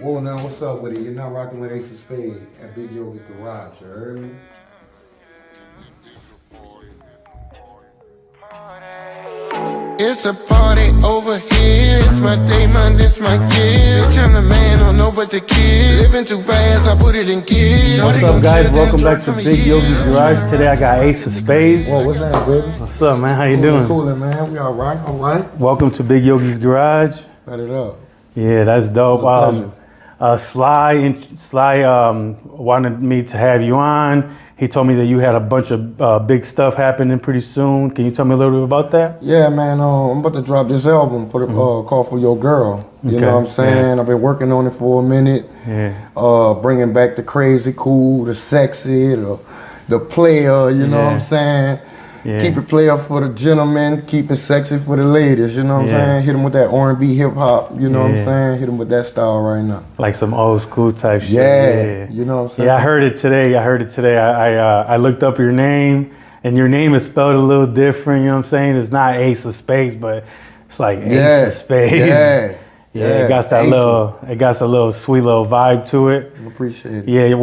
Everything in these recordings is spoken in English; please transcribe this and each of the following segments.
Whoa, now what's up with it? You're not rocking with Aisa Spade at Big Yogi'z Garage, you heard me? It's a party over here. It's my day, this my year. Bitch, I'm the man, don't know but the kid. Living too fast, I put it in gear. What's up, guys? Welcome back to Big Yogi'z Garage. Today I got Aisa Spade. Whoa, what's that, baby? What's up, man? How you doing? Coolin', man. We all right? Welcome to Big Yogi'z Garage. Cut it up. Yeah, that's dope. Sly wanted me to have you on. He told me that you had a bunch of big stuff happening pretty soon. Can you tell me a little bit about that? Yeah, man. I'm about to drop this album for the call for your girl. You know what I'm saying? Yeah. I've been working on it for a minute. Yeah. Bringing back the crazy, cool, the sexy, the player. You know what I'm saying? Yeah. Keep it player for the gentlemen, keep it sexy for the ladies, you know what I'm saying? Hit them with that R&B hip hop, you know what I'm saying? Hit them with that style right now. Like some old school type shit. Yeah, you know what I'm saying? Yeah, I heard it today. I looked up your name, and your name is spelled a little different, you know what I'm saying? It's not Aisa Spade, but it's like Aisa Spade. Yeah, it got that little sweet little vibe to it. I appreciate it. Yeah,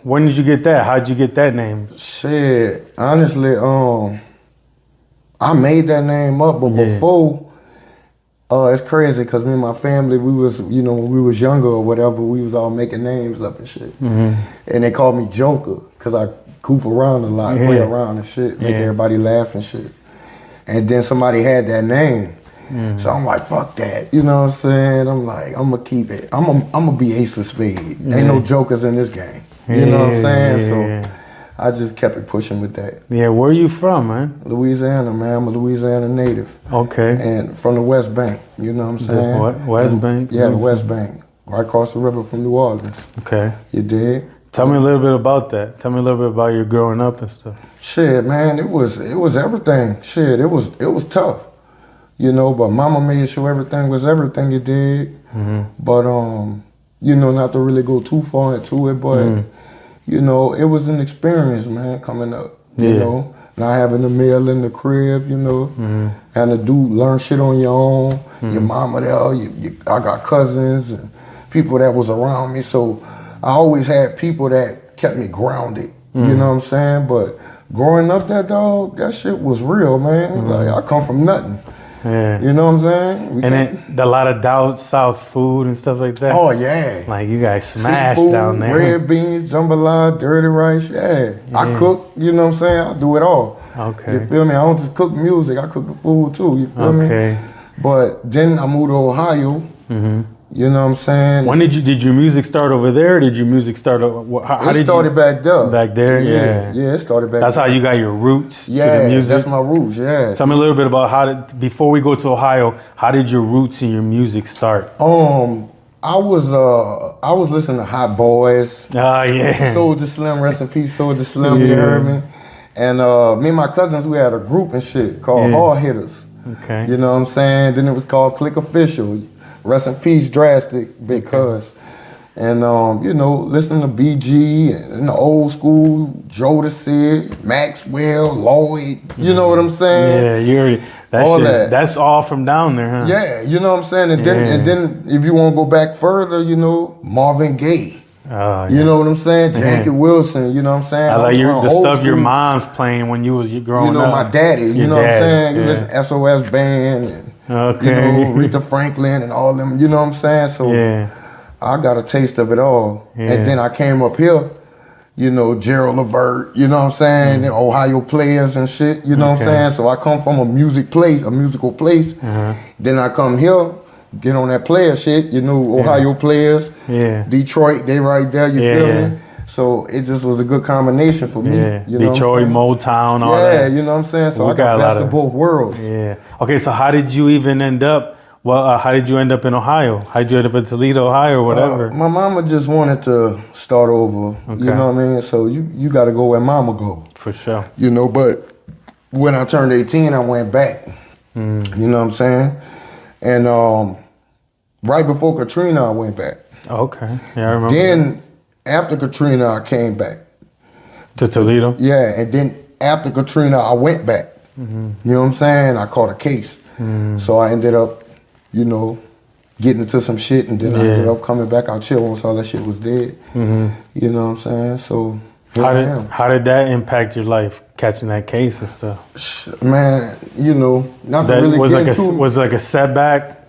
when did you get that? How did you get that name? Shit, honestly, I made that name up, but before, it's crazy because me and my family, we was, when we was younger or whatever, we was all making names up and shit. And they called me Joker because I goof around a lot, play around and shit, make everybody laugh and shit. And then somebody had that name. So I'm like, fuck that, you know what I'm saying? I'm like, I'm gonna keep it. I'm gonna be Aisa Spade. Ain't no jokers in this game. You know what I'm saying? So I just kept it pushing with that. Yeah, where are you from, man? Louisiana, man. I'm a Louisiana native. Okay. And from the West Bank, you know what I'm saying? What? West Bank? Yeah, the West Bank. Right across the river from New Orleans. Okay. You dig? Tell me a little bit about that. Tell me a little bit about your growing up and stuff. Shit, man, it was everything. Shit, it was tough. But mama made sure everything was everything you did. But, not to really go too far into it, but, it was an experience, man, coming up, you know. Not having a meal in the crib, and to learn shit on your own. Your mama there, I got cousins and people that was around me. So I always had people that kept me grounded, you know what I'm saying? But growing up that shit was real, man. Like, I come from nothing. Yeah. You know what I'm saying? And a lot of down south food and stuff like that. Oh, yeah. Like you guys smashed seafood, down there. Red beans, jambalaya, dirty rice, I cook, you know what I'm saying? I do it all. Okay. You feel me? I don't just cook music, I cook the food too, you feel me? Okay. But then I moved to Ohio, you know what I'm saying? When did your music start over there? Or did your music start? It started back there. Back there, yeah. Yeah, it started back. That's there. how you got your roots. Yeah, to the music. that's my roots. Yeah. Tell me a little bit about before we go to Ohio, how did your roots in your music start? I was listening to Hot Boys. Oh yeah. Soulja Slim, rest in peace, Soulja Slim. You heard me? And me and my cousins, we had a group and shit called Hard Hitters. Okay. You know what I'm saying? Then it was called Click Official. Rest in peace, Drastic, because, and listening to BG and the old school, Jodeci, Maxwell, Lloyd, you know what I'm saying? Yeah, that's all from down there, huh? Yeah, you know what I'm saying? And then if you want to go back further, Marvin Gaye. You know what I'm saying? Jackie Wilson, you know what I'm saying? I like the stuff your mom's playing when you was growing up. My daddy, you know what I'm saying? You listen to SOS Band and Aretha Franklin and all them, you know what I'm saying? So I got a taste of it all. And then I came up here, Gerald Levert, you know what I'm saying? The Ohio players and shit, you know what I'm saying? So I come from a musical place. Then I come here, get on that player shit, Ohio players, Detroit, they right there, you feel me? So it just was a good combination for me. Yeah, you know Detroit, Motown, all that. Yeah, you know what I'm saying? So I got best of both worlds. Yeah. Okay, so how did you even end up, how did you end up in Ohio? How did you end up in Toledo, Ohio, or whatever? My mama just wanted to start over, you know what I mean? So you got to go where mama go. For sure. But when I turned 18, I went back. You know what I'm saying? And right before Katrina, I went back. Okay, yeah, I remember. Then after Katrina, I came back. To Toledo? Yeah, and then after Katrina, I went back. You know what I'm saying? I caught a case. So I ended up, getting into some shit, and then I ended up coming back out chill once all that shit was dead. You know what I'm saying? So how did that impact your life, catching that case and stuff? Man, you know, not that to really was get like into was it like a setback,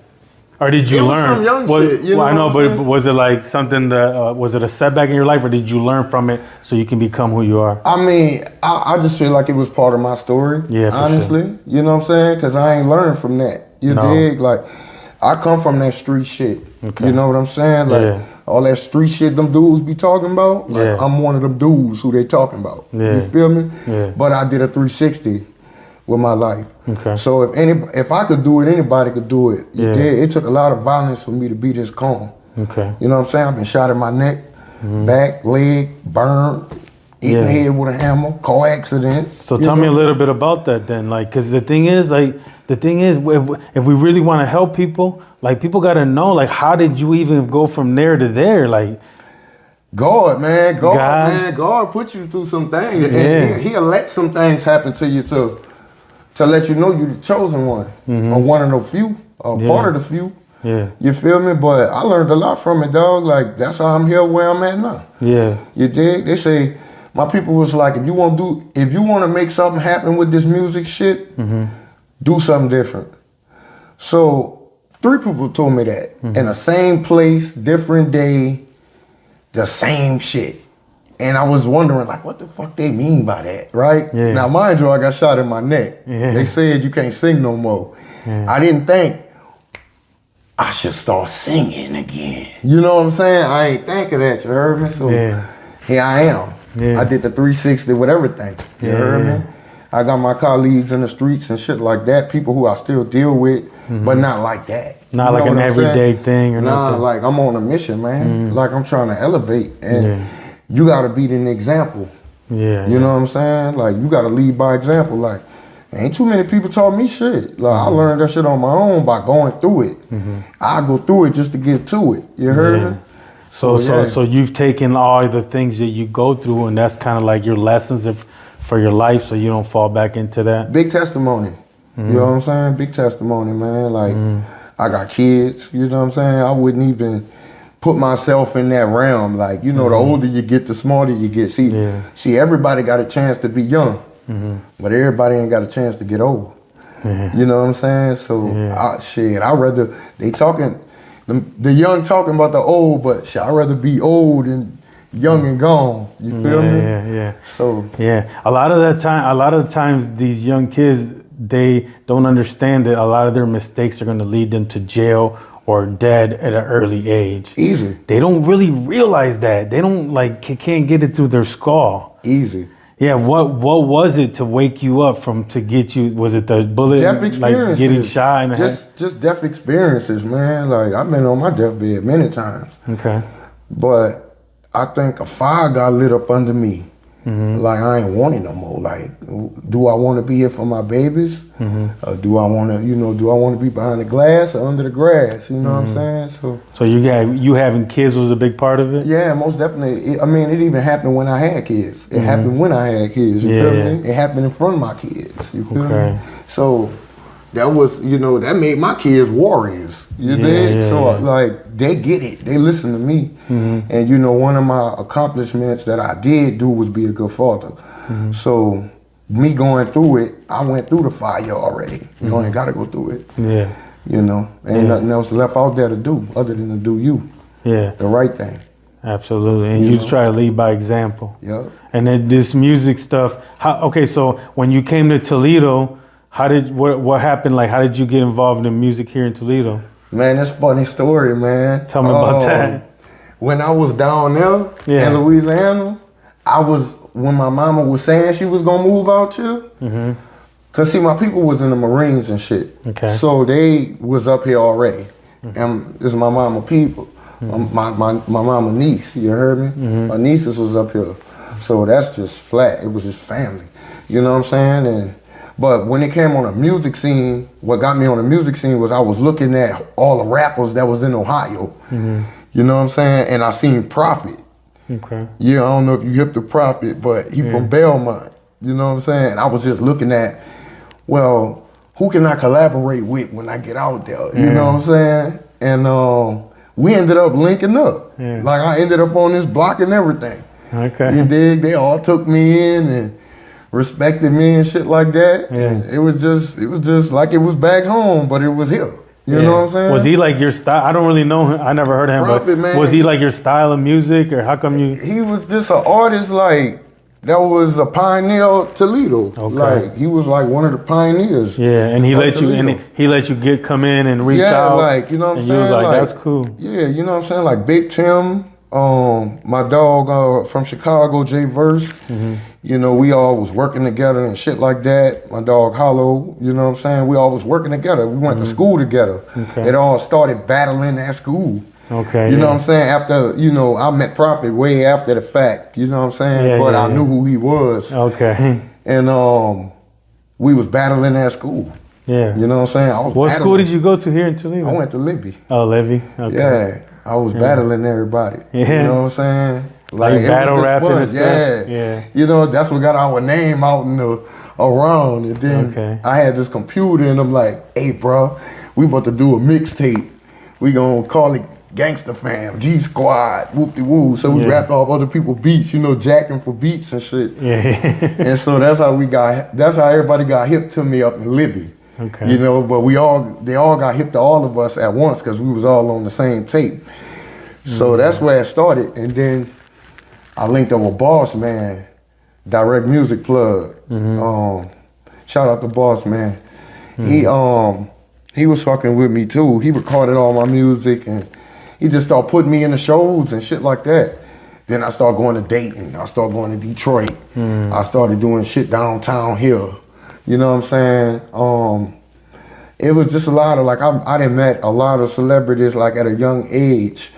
or did you learn? Some young shit, you know I know, what I'm but saying? was it like something that was it a setback in your life, or did you learn from it so you can become who you are? I mean, I just feel like it was part of my story. Yeah, for honestly, sure. You know what I'm saying? Because I ain't learned from that. You dig? Like, I come from that street shit. Okay. You know what I'm saying? Like all that street shit them dudes be talking about. Like I'm one of them dudes who they talking about. You feel me? Yeah. But I did a 360 with my life. Okay. So if I could do it, anybody could do it. You dig? It took a lot of violence for me to be this calm. Okay. You know what I'm saying? I've been shot in my neck, back, leg, burned, hitting head with a hammer, car accidents. So tell me a little bit about that then, like, because the thing is, if we really want to help people, like, people got to know, like, how did you even go from there to there, like? God, man, God put you through some things, and He'll let some things happen to you to let you know you're the chosen one, or one of the few, or part of the few. Yeah. You feel me? But I learned a lot from it, dog. Like, that's how I'm here where I'm at now. Yeah. You dig? They say, my people was like, if you want to make something happen with this music shit, do something different. So 3 people told me that in the same place, different day, the same shit. And I was wondering, like, what the fuck they mean by that, right? Yeah. Now, mind you, I got shot in my neck. Yeah. They said you can't sing no more. Yeah. I didn't think I should start singing again. You know what I'm saying? I ain't think of that, you heard me? So here I am. Yeah. I did the 360 with everything. You heard me? I got my colleagues in the streets and shit like that, people who I still deal with, but not like that. Not like an everyday thing or nothing. Like I'm on a mission, man. Like I'm trying to elevate, and you gotta be an example. Yeah. You know what I'm saying? Like you gotta lead by example. Like ain't too many people taught me shit. Like I learned that shit on my own by going through it. I go through it just to get to it. You heard me? So you've taken all the things that you go through, and that's kind of like your lessons for your life, so you don't fall back into that. Big testimony. You know what I'm saying? Big testimony, man. Like I got kids. You know what I'm saying? I wouldn't even put myself in that realm. Like the older you get, the smarter you get. See, everybody got a chance to be young, but everybody ain't got a chance to get old. You know what I'm saying? So I rather they talking. The young talking about the old, but I'd rather be old and young and gone. You feel me? Yeah. So a lot of the times, these young kids, they don't understand that a lot of their mistakes are going to lead them to jail or dead at an early age. Easy. They don't really realize that. They don't can't get it through their skull. Easy. Yeah, what was it to wake you up to get you? Was it the bullet, death experiences, like getting shot in the head? Just death experiences, man. Like I've been on my deathbed many times. Okay. But I think a fire got lit up under me. Like I ain't want it no more. Like, do I want to be here for my babies? Or do I want to be behind the glass or under the grass? You know what I'm saying? So you having kids was a big part of it? Yeah, most definitely. It even happened when I had kids. It happened when I had kids. You feel me? It happened in front of my kids. You feel me? So that was, that made my kids warriors. You dig? So like they get it. They listen to me. And one of my accomplishments that I did do was be a good father. So me going through it, I went through the fire already. You ain't gotta go through it. Yeah. Ain't nothing else left out there to do other than to do you. Yeah. The right thing. Absolutely. And you try to lead by example. Yeah. And then this music stuff, so when you came to Toledo, what happened? Like, how did you get involved in music here in Toledo? Man, that's a funny story, man. Tell me about that. When I was down there in Louisiana, when my mama was saying she was gonna move out here, cause see, my people was in the Marines and shit. Okay. So they was up here already, and this is my mama people, my mama niece. You heard me? My nieces was up here, so that's just flat. It was just family. You know what I'm saying? But when it came on a music scene, what got me on the music scene was I was looking at all the rappers that was in Ohio. You know what I'm saying? And I seen Prophet. Okay. Yeah, I don't know if you hip to Prophet, but he from Belmont. You know what I'm saying? And I was just looking at, well, who can I collaborate with when I get out there? You know what I'm saying? and we ended up linking up. Yeah. Like I ended up on this block and everything. Okay. You dig? They all took me in and respected me and shit like that. Yeah. And it was just like it was back home, but it was here. You know what I'm saying? Was he like your style? I don't really know him. I never heard of him, Prophet, but man. was he like your style of music, or how come you? He was just an artist like that was a pioneer of Toledo. Okay. Like he was like one of the pioneers. Yeah, and he of let you, Toledo. and he let you come in and reach Yeah, out. like you know what I'm and saying. you was like, Like, that's cool. Yeah, you know what I'm saying. Like Big Tim, my dog from Chicago, Jay Verse. You know, we all was working together and shit like that. My dog Hollow, you know what I'm saying? We all was working together. We went to school together. Okay. It all started battling at school. Okay. You know what I'm saying? After, you know, I met Prophet way after the fact, you know what I'm saying? Yeah, but yeah, I knew who he was. Okay. And we was battling at school. Yeah. You know what I'm saying? I was What battling. school did you go to here in Toledo? I went to Libby. Oh, Levy. Okay. Yeah. I was battling everybody. Yeah. You know what I'm saying? Like it was battle just rapping fun. and stuff? Yeah. Yeah. You know, that's what got our name out in the around. And then Okay. I had this computer and I'm like, hey bro, we about to do a mixtape. We gonna call it Gangsta Fam, G Squad, whoop-de-woo. So we Yeah. rapped off other people's beats, you know, jacking for beats and shit. Yeah. And so that's how everybody got hip to me up in Libby. Okay. You know, but they all got hip to all of us at once because we was all on the same tape. So that's where it started. And then I linked up with Boss Man, Direct Music Plug. Shout out to Boss Man. He was fucking with me too. He recorded all my music and he just started putting me in the shows and shit like that. Then I started going to Dayton. I started going to Detroit. I started doing shit downtown here. You know what I'm saying? It was just a lot of like I done met a lot of celebrities like at a young age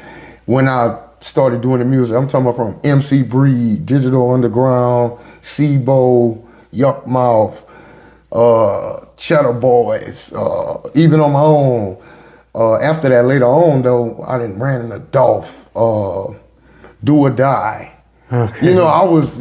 when I started doing the music. I'm talking about from MC Breed, Digital Underground, Sibo, Yuck Mouth, Cheddar Boys, even on my own. After that, later on though, I done ran into Dolph, Do or Die. Okay. You know, I was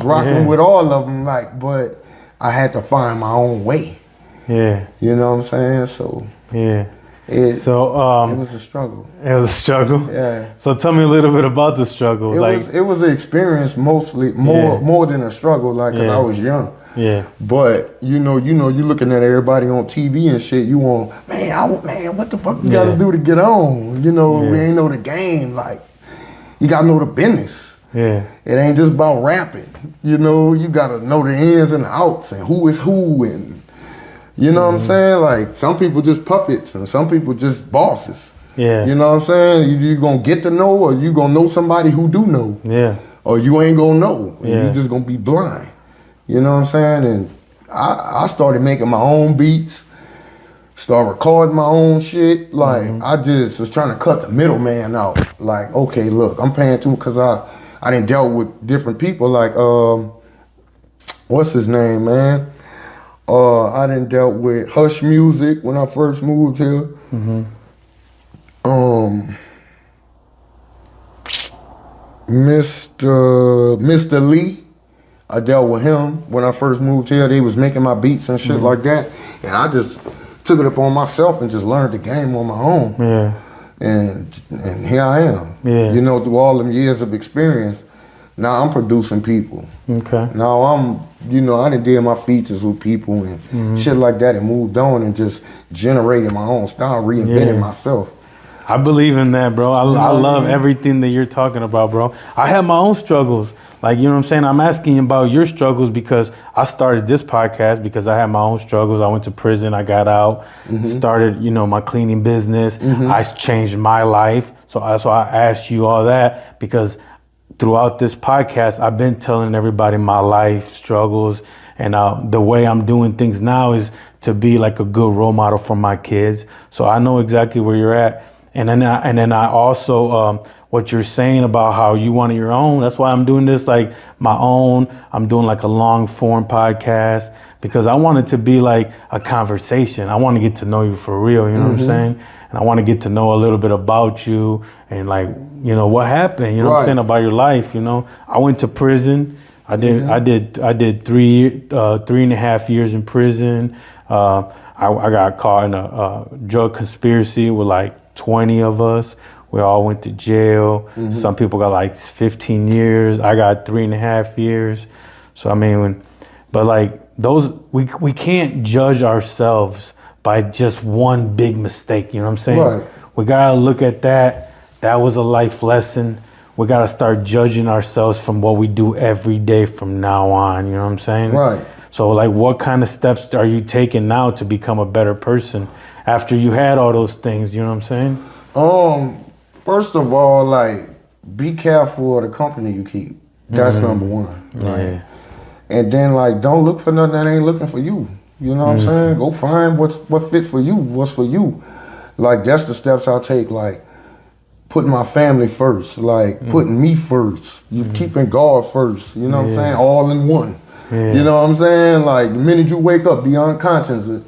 rocking with all of them, like, but I had to find my own way. Yeah. You know what I'm saying? So Yeah. it So was a struggle. it was a struggle. Yeah. So tell me a little bit about the struggle. It was an experience mostly more than a struggle, like, cause I was young. Yeah. But you looking at everybody on TV and shit. You want, man, what the fuck you gotta do to get on? You know, we ain't know the game. Like, you gotta know the business. Yeah. It ain't just about rapping. You know, you gotta know the ins and the outs and who is who and you know what I'm saying? Like, some people just puppets and some people just bosses. Yeah. You know what I'm saying? You gonna get to know or you gonna know somebody who do know. Yeah. Or you ain't gonna know. And Yeah. you just gonna be blind. You know what I'm saying? And I started making my own beats, started recording my own shit. Like, I just was trying to cut the middleman out. Like, okay, look, I'm paying too, because I done dealt with different people. Like, what's his name, man? I done dealt with Hush Music when I first moved here. Mr. Lee, I dealt with him when I first moved here. They was making my beats and shit like that. And I just took it upon myself and just learned the game on my own. Yeah. And here I am. Yeah. You know, through all them years of experience, now I'm producing people. Okay. Now I done did my features with people and shit like that and moved on and just generated my own style, reinventing myself. I believe in that, bro. I love everything that you're talking about, bro. I have my own struggles. Like, you know what I'm saying? I'm asking you about your struggles because I started this podcast because I had my own struggles. I went to prison. I got out, started, my cleaning business. I changed my life. So I asked you all that because throughout this podcast, I've been telling everybody my life struggles. And the way I'm doing things now is to be like a good role model for my kids. So I know exactly where you're at. And then I also, what you're saying about how you wanted your own. That's why I'm doing this like my own. I'm doing like a long form podcast because I want it to be like a conversation. I want to get to know you for real. You know what I'm saying? And I want to get to know a little bit about you and like, what happened, what I'm saying, about your life. I went to prison. I did 3.5 years in prison. I got caught in a drug conspiracy with like 20 of us. We all went to jail. Some people got like 15 years. I got 3.5 years. So I mean, but like those, we can't judge ourselves by just one big mistake. You know what I'm saying? Right. We gotta look at that. That was a life lesson. We gotta start judging ourselves from what we do every day from now on. You know what I'm saying? Right. So like, what kind of steps are you taking now to become a better person after you had all those things? You know what I'm saying? First of all, like, be careful of the company you keep. That's number one. Like, Yeah. and then like, don't look for nothing that ain't looking for you. You know what I'm saying? Go find what fits for you. What's for you? Like, that's the steps I take. Like, putting my family first. Like, putting me first. You keeping God first. You know what I'm saying? All in one. Yeah. You know what I'm saying? Like, the minute you wake up, be unconscious.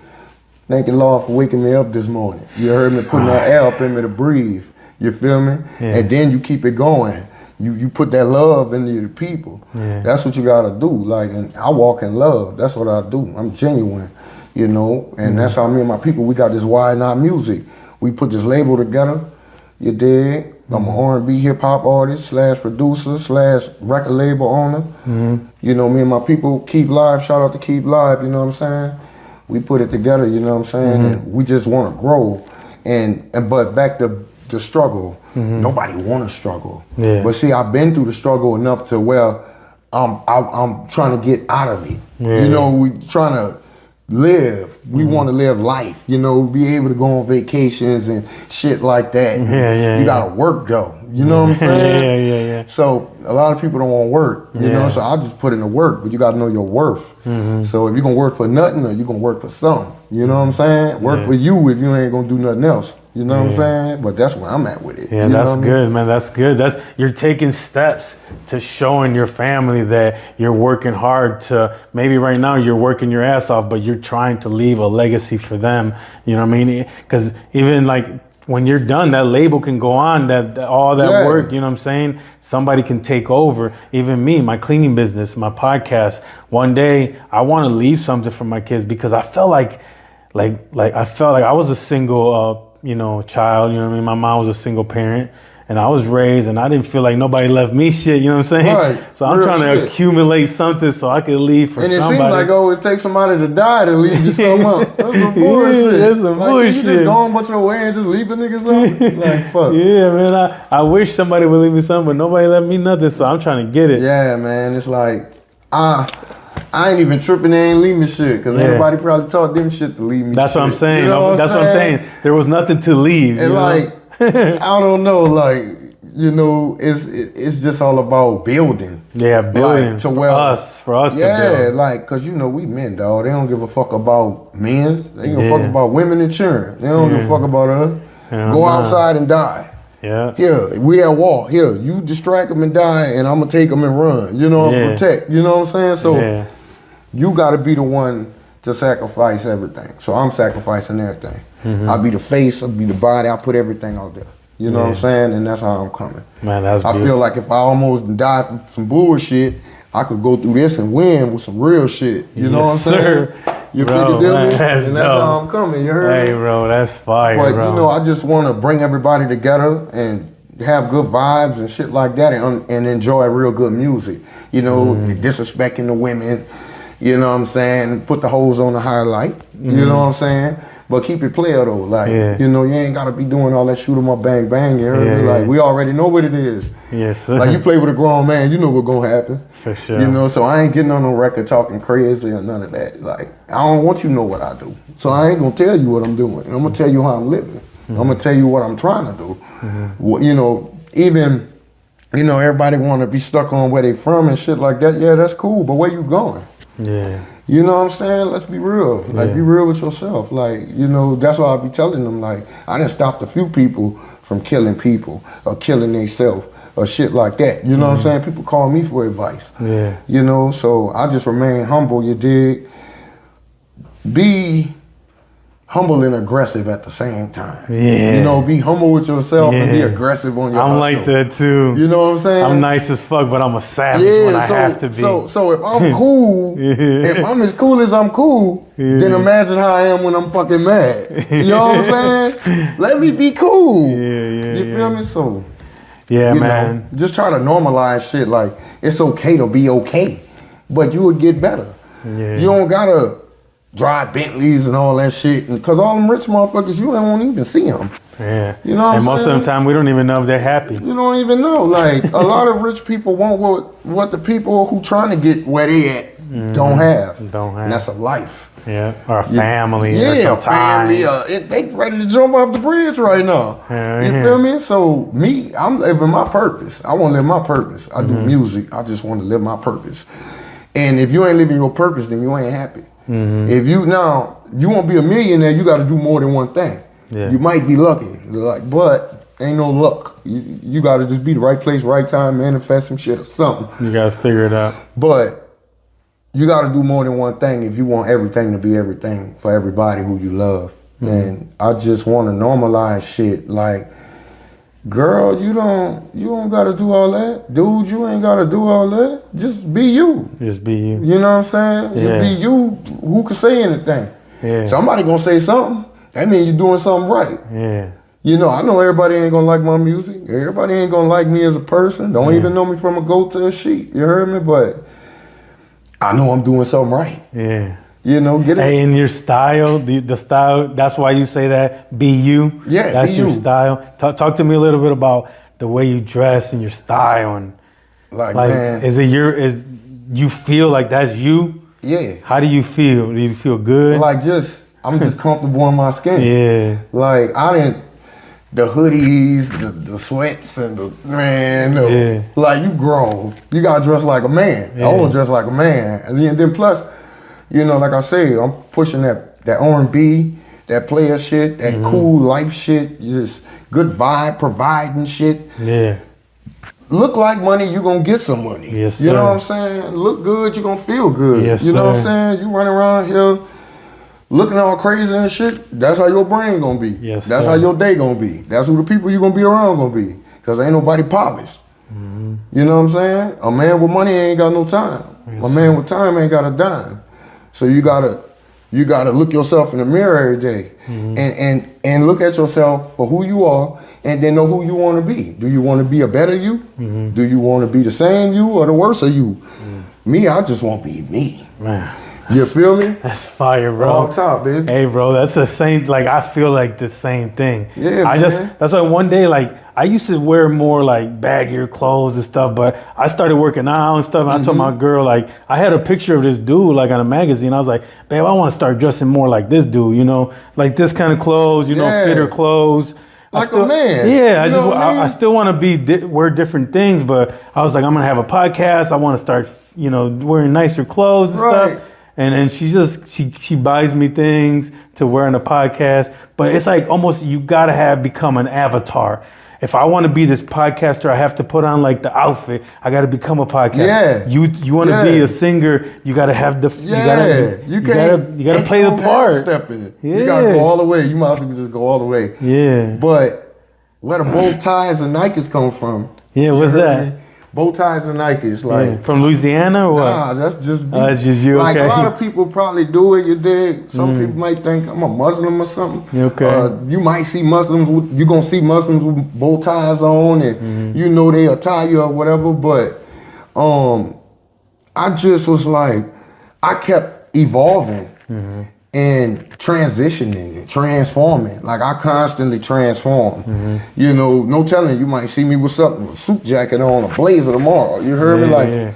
Thank you, Lord, for waking me up this morning. You heard me putting that air up in me to breathe. You feel me? Yeah. And then you keep it going. You put that love into the people. Yeah. That's what you gotta do. Like, and I walk in love. That's what I do. I'm genuine, you know. And that's how me and my people, we got this Why Not Music. We put this label together. You dig? I'm an R&B hip hop artist / producer / record label owner. You know, me and my people, Keep Live. Shout out to Keep Live. You know what I'm saying? We put it together. You know what I'm saying? And we just want to grow. But back to the struggle. Nobody want to struggle. Yeah. But see, I've been through the struggle enough to where I'm trying to get out of it. Yeah. You know, we trying to live. We want to live life. You know, be able to go on vacations and shit like that. Yeah. You gotta work though. You know what I'm saying? Yeah. So a lot of people don't want to work. You know, so I just put in the work. But you gotta know your worth. So if you're gonna work for nothing, or you're gonna work for something. You know what I'm saying? Work for you if you ain't gonna do nothing else. You know what I'm saying? But that's where I'm at with it. Yeah, you that's know good, man. That's good. You're taking steps to showing your family that you're working hard to, maybe right now you're working your ass off, but you're trying to leave a legacy for them. You know what I mean? Because even like when you're done, that label can go on, that all that work, you know what I'm saying? Somebody can take over. Even me, my cleaning business, my podcast. One day I want to leave something for my kids because I felt like I was a single child, you know what I mean? My mom was a single parent and I was raised and I didn't feel like nobody left me shit, you know what I'm saying? Right. So I'm Real trying to shit. accumulate something so I could leave for And it somebody. seems like always take somebody to die to leave you something up. That's some bullshit. that's some like, bullshit. You just go on but your way and just leave the niggas up? Like, fuck. Yeah, man, I wish somebody would leave me something, but nobody left me nothing, so I'm trying to get it. Yeah, man. It's like, I ain't even tripping. They ain't leave me shit because everybody probably taught them shit to leave me. That's shit. what I'm saying. You know That's what I'm saying. There was nothing to leave. And like, I don't know, like, you know, it's just all about building. Yeah, building like, to for us to build. Yeah, like, cause you know we men, dog. They don't give a fuck about men. They give a fuck about women and children. They don't give a fuck about us. Go outside and die. Yeah. Here, we at war. Here, you distract them and die, and I'm gonna take them and run. You know, protect. You know what I'm saying? So you got to be the one to sacrifice everything. So I'm sacrificing everything. I'll be the face. I'll be the body. I'll put everything out there. You know what I'm saying? And that's how I'm coming. Man, that's I feel like if I almost died from some bullshit, I could go through this and win with some real shit. You know what I'm saying? You figure deal with? And that's how I'm coming. You heard? Hey, bro, that's fire, But bro. you know, I just want to bring everybody together and have good vibes and shit like that, and enjoy real good music. You know, disrespecting the women. You know what I'm saying? Put the hoes on the highlight. You know what I'm saying? But keep it player though. Like, you know, you ain't gotta be doing all that shoot 'em up, bang bang. You heard me? Like, we already know what it is. Yes, sir. Like, you play with a grown man, you know what's gonna happen. For sure. You know, so I ain't getting on no record talking crazy or none of that. Like, I don't want you to know what I do. So I ain't gonna tell you what I'm doing. I'm gonna tell you how I'm living. I'm gonna tell you what I'm trying to do. Well, you know, even, you know, everybody wanna be stuck on where they from and shit like that. Yeah, that's cool, but where you going? Yeah. You know what I'm saying? Let's be real. Like, be real with yourself. Like, you know, that's why I be telling them, like, I done stopped a few people from killing people or killing themselves or shit like that. You know what I'm saying? People call me for advice. Yeah. You know, so I just remain humble, you dig? Be humble and aggressive at the same time. Yeah. You know, be humble with yourself and be aggressive on your I'm hustle. like that too. You know what I'm saying? I'm nice as fuck, but I'm a savage when I have to be. So if I'm cool, if I'm as cool as I'm cool, then imagine how I am when I'm fucking mad. You know what I'm saying? Let me be cool. You feel me? So yeah, you man. know, just try to normalize shit like it's okay to be okay, but you would get better. Yeah. You don't gotta drive Bentleys and all that shit, because all them rich motherfuckers, you don't even see them. Yeah. You know what and I'm most saying? of the time, we don't even know if they're happy. You don't even know. Like, a lot of rich people want what the people who trying to get where they at don't have. And that's a life. Yeah. Or a family. Yeah, or some family. time. They ready to jump off the bridge right now. You feel me? So me, I'm living my purpose. I want to live my purpose. I do music. I just want to live my purpose. And if you ain't living your purpose, then you ain't happy. If you want to be a millionaire, you got to do more than one thing. Yeah. You might be lucky, but ain't no luck. You got to just be the right place, right time, manifest some shit or something. You got to figure it out. But you got to do more than one thing if you want everything to be everything for everybody who you love. And I just want to normalize shit like, girl, you don't gotta do all that. Dude, you ain't gotta do all that. Just be you. Just be you. You know what I'm saying? Yeah. You be you. Who can say anything? Yeah. Somebody gonna say something. That means you're doing something right. Yeah. You know, I know everybody ain't gonna like my music. Everybody ain't gonna like me as a person. Don't even know me from a goat to a sheep. You heard me? But I know I'm doing something right. Yeah. You know, get it. Hey, in your style, the style, that's why you say that, be you. Yeah, that's be your you. style. Talk to me a little bit about the way you dress and your style, and Like man, man, you feel like that's you? yeah. How do you feel? Do you feel good? Like I'm just comfortable in my skin. Yeah. Like the hoodies, the sweats, and like you grown. You gotta dress like a man. I wanna dress like a man. And then plus, you know, like I say, I'm pushing that R&B, that player shit, that cool life shit, just good vibe, providing shit. Yeah. Look like money, you gonna get some money. Yes, you know sir. what I'm saying? Look good, you gonna feel good. Yes, you know what I'm sir. saying? You run around here looking all crazy and shit, that's how your brain gonna be. Yes, that's sir. how your day gonna be. That's who the people you gonna be around gonna be. Cause ain't nobody polished. You know what I'm saying? A man with money ain't got no time. A man with time ain't got a dime. So you gotta look yourself in the mirror every day and look at yourself for who you are, and then know who you want to be. Do you want to be a better you? Do you want to be the same you or the worse of you? Me, I just want to be me. Man. You feel me? That's fire, bro. Off top, baby. Hey, bro, that's the same. Like, I feel like the same thing. Yeah, man. That's why one day, like, I used to wear more like baggier clothes and stuff, but I started working out and stuff. And I told my girl, like, I had a picture of this dude, like, on a magazine. I was like, babe, I want to start dressing more like this dude, you know, like this kind of clothes, you know, fitter clothes. Like a man. Yeah, You know what I mean? I still want to wear different things, but I was like, I'm gonna have a podcast. I want to start, you know, wearing nicer clothes and stuff. And then she buys me things to wear on the podcast. But it's like almost you gotta become an avatar. If I want to be this podcaster, I have to put on like the outfit. I got to become a podcaster. Yeah. You want to be a singer, you got to have the. You gotta play the part. Stepping. Yeah. You gotta go all the way. You might as well just go all the way. Yeah. But where the bow ties and Nikes come from? Yeah, what's that? Me? Bow ties and Nikes, like from Louisiana or what? Nah, that's just me. That's just you. Like okay. a lot of people probably do it. You dig? Some people might think I'm a Muslim or something. Okay. You might see Muslims. You gonna see Muslims with bow ties on, and you know they attire or whatever. But I just was like, I kept evolving and transitioning and transforming. Like I constantly transform. You know, no telling, you might see me with something, with a suit jacket on, a blazer tomorrow. You heard me? Like,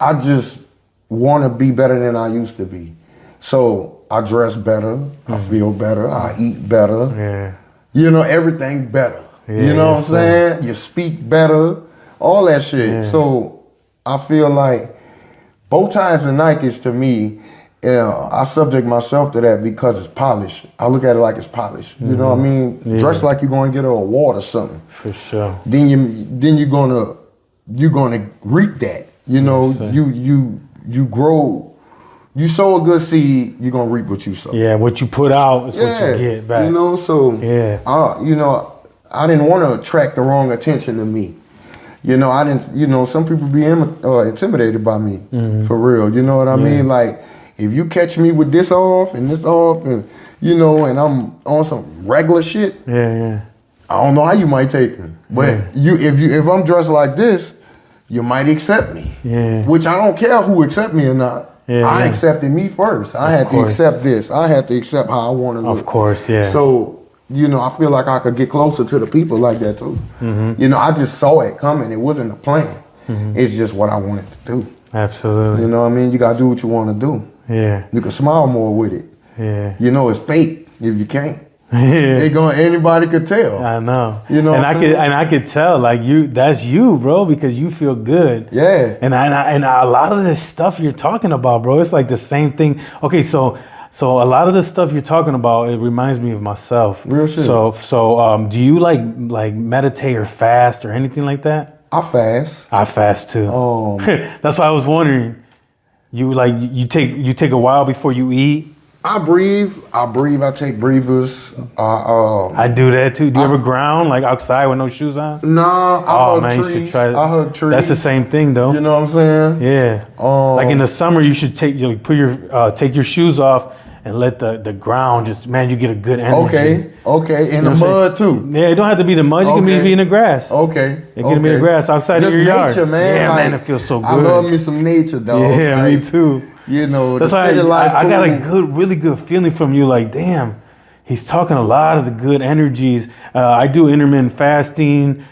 I just want to be better than I used to be. So I dress better, I feel better, I eat better. Yeah. You know, everything better. Yeah, you know what I'm saying? You speak better, all that shit. Yeah. So I feel like bow ties and Nikes to me, I subject myself to that because it's polished. I look at it like it's polished. You know what I mean? Yeah. Dress like you're going to get an award or something. For sure. Then you're gonna reap that. You know, you grow you sow a good seed, you're gonna reap what you sow. Yeah, what you put out is what you get back. You know, so yeah. I didn't want to attract the wrong attention to me. You know, I didn't. You know, some people be intimidated by me for real. You know what I mean? Like, if you catch me with this off, and you know, and I'm on some regular shit. Yeah. I don't know how you might take me, but if I'm dressed like this, you might accept me. Yeah. Which I don't care who accept me or not. Yeah, I accepted me first. I had to accept this. I had to accept how I want to look. Of course, yeah. So, you know, I feel like I could get closer to the people like that too. Mm-hmm. You know, I just saw it coming. It wasn't a plan. Mm-hmm. It's just what I wanted to do. Absolutely. You know what I mean? You got to do what you want to do. Yeah. You can smile more with it. Yeah. You know, it's fake if you can't. Yeah. Anybody could tell. I know. You know, and I could tell, like, that's you, bro, because you feel good. Yeah. And a lot of this stuff you're talking about, bro, it's like the same thing. Okay, so a lot of the stuff you're talking about, it reminds me of myself. Real shit. So do you like meditate or fast or anything like that? I fast. I fast too. That's why I was wondering. You take a while before you eat. I breathe. I take breathers. I do that too. Do you ever ground like outside with no shoes on? Nah. I hug trees. You should try that. I hug trees. That's the same thing though. You know what I'm saying? Yeah. Like in the summer, you should take your shoes off and let the ground just, man, you get a good energy. Okay. In the mud too. Yeah, it don't have to be the mud. You can be in the grass. Okay. It can be in the grass outside just of your yard. Nature, man. Yeah, like, man, it feels so good. I love me some nature, dog. Yeah, like, me too. You know, that's why I got a really good feeling from you. Like, damn, he's talking a lot of the good energies. I do intermittent fasting.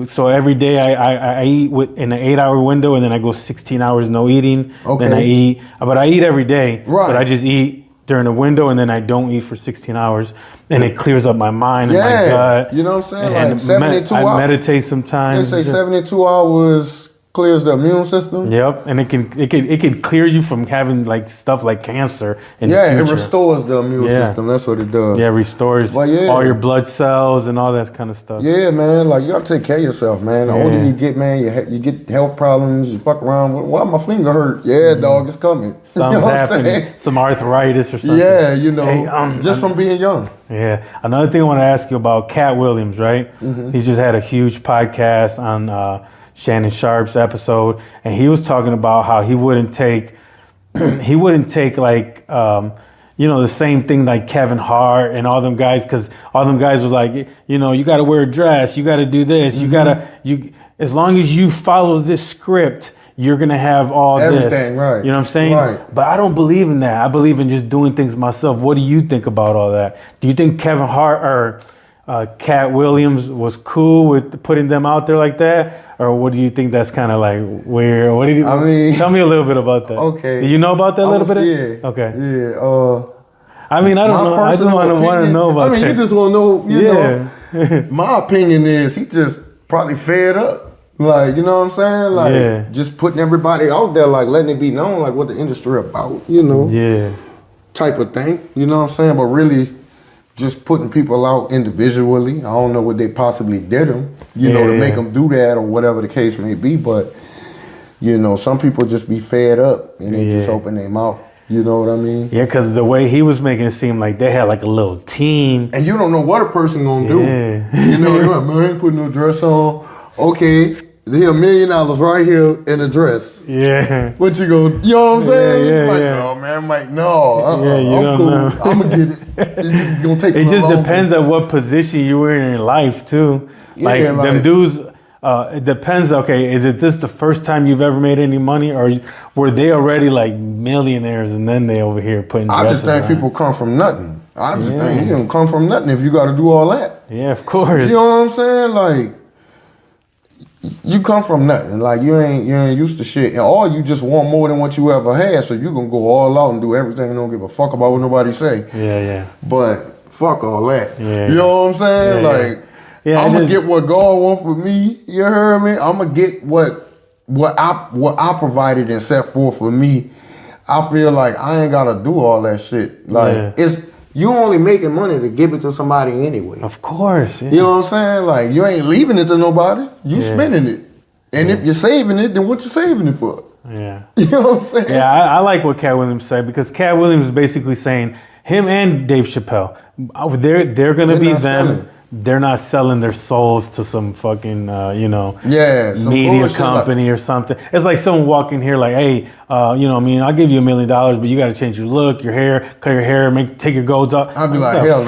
So every day I eat in an 8-hour window, and then I go 16 hours no eating. Okay. Then I eat, but I eat every day. Right. But I just eat during the window, and then I don't eat for 16 hours, and it clears up my mind and my gut. You know what I'm saying? And like 72 hours. I meditate sometimes. They say 72 hours clears the immune system. Yep, and it can clear you from having like stuff like cancer in the future. It restores the immune system. That's what it does. Yeah, restores all your blood cells and all that kind of stuff. Yeah, man. Like, you gotta take care of yourself, man. The older you get, man, you get health problems. You fuck around. Why my finger hurt? Yeah, dog, it's coming. Something's happening. Some arthritis or something. Yeah, you know, just from being young. Yeah. Another thing I want to ask you about Cat Williams, right? Mm-hmm. He just had a huge podcast on Shannon Sharp's episode, and he was talking about how he wouldn't take like the same thing like Kevin Hart and all them guys, because all them guys were like, you got to wear a dress, you got to do this, as long as you follow this script, you're gonna have all everything, this. Right. You know what I'm saying? Right. But I don't believe in that. I believe in just doing things myself. What do you think about all that? Do you think Kevin Hart or Cat Williams was cool with putting them out there like that, or what do you think that's kind of like weird? What did you? I mean, tell me a little bit about that. Okay. Do you know about that a little bit? Yeah. Okay. Yeah. I mean, I don't know. I just want to know about that. I mean, you just want to know. You know, my opinion is he just probably fed up. Like, you know what I'm saying? Like, just putting everybody out there, like letting it be known, like what the industry about. Type of thing. You know what I'm saying? But really, just putting people out individually. I don't know what they possibly did them, to make them do that or whatever the case may be. But, some people just be fed up and they just open their mouth. You know what I mean? Yeah, because the way he was making it seem like they had like a little team. And you don't know what a person gonna do. You know, they're like, man, I ain't putting no dress on. Okay, here $1 million right here in a dress. Yeah. What you go, you know what I'm saying? No, man, I'm like, no, I'm cool. I'm gonna get it. It's just gonna take. It just depends on what position you were in life too. Like them dudes. It depends. Okay, is this the first time you've ever made any money, or were they already like millionaires and then they over here putting? I just think people come from nothing. I just think you don't come from nothing if you got to do all that. Yeah, of course. You know what I'm saying? Like, you come from nothing. Like, you ain't used to shit, or you just want more than what you ever had, so you gonna go all out and do everything and don't give a fuck about what nobody say. Yeah. But fuck all that. Yeah. You know what I'm saying? Like. Yeah, I'm gonna get what God wants for me. You heard me? I'm gonna get what I provided and set forth for me. I feel like I ain't gotta do all that shit. Like you only making money to give it to somebody anyway. Of course. Yeah. You know what I'm saying? Like, you ain't leaving it to nobody. You spending it. And if you're saving it, then what you saving it for? Yeah. You know what I'm saying? Yeah, I like what Cat Williams said, because Cat Williams is basically saying him and Dave Chappelle, they're gonna be them. Selling. They're not selling their souls to some fucking some media bullshit company or something. It's like someone walking here like, hey, I'll give you $1 million, but you got to change your look, your hair, cut your hair, take your golds up. I'd be like, hell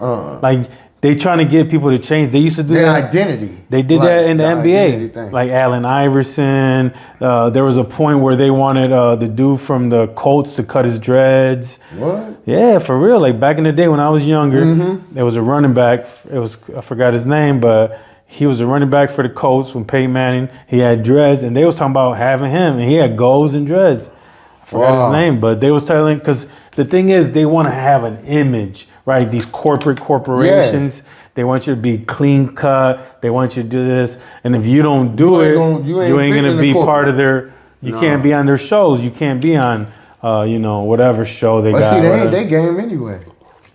no. Like, they trying to get people to change. They used to do their that. identity. They did that in the NBA. Like Allen Iverson. There was a point where they wanted the dude from the Colts to cut his dreads. What? Yeah, for real. Like back in the day when I was younger, there was a running back. I forgot his name, but he was a running back for the Colts when Peyton Manning. He had dreads, and they was talking about having him, and he had golds and dreads. I forgot his name, but they was telling, because the thing is, they want to have an image, right? These corporations, they want you to be clean cut. They want you to do this, and if you don't do it, you ain't gonna be part of their. You can't be on their shows. You can't be on, whatever show they got. But see, they ain't their game anyway.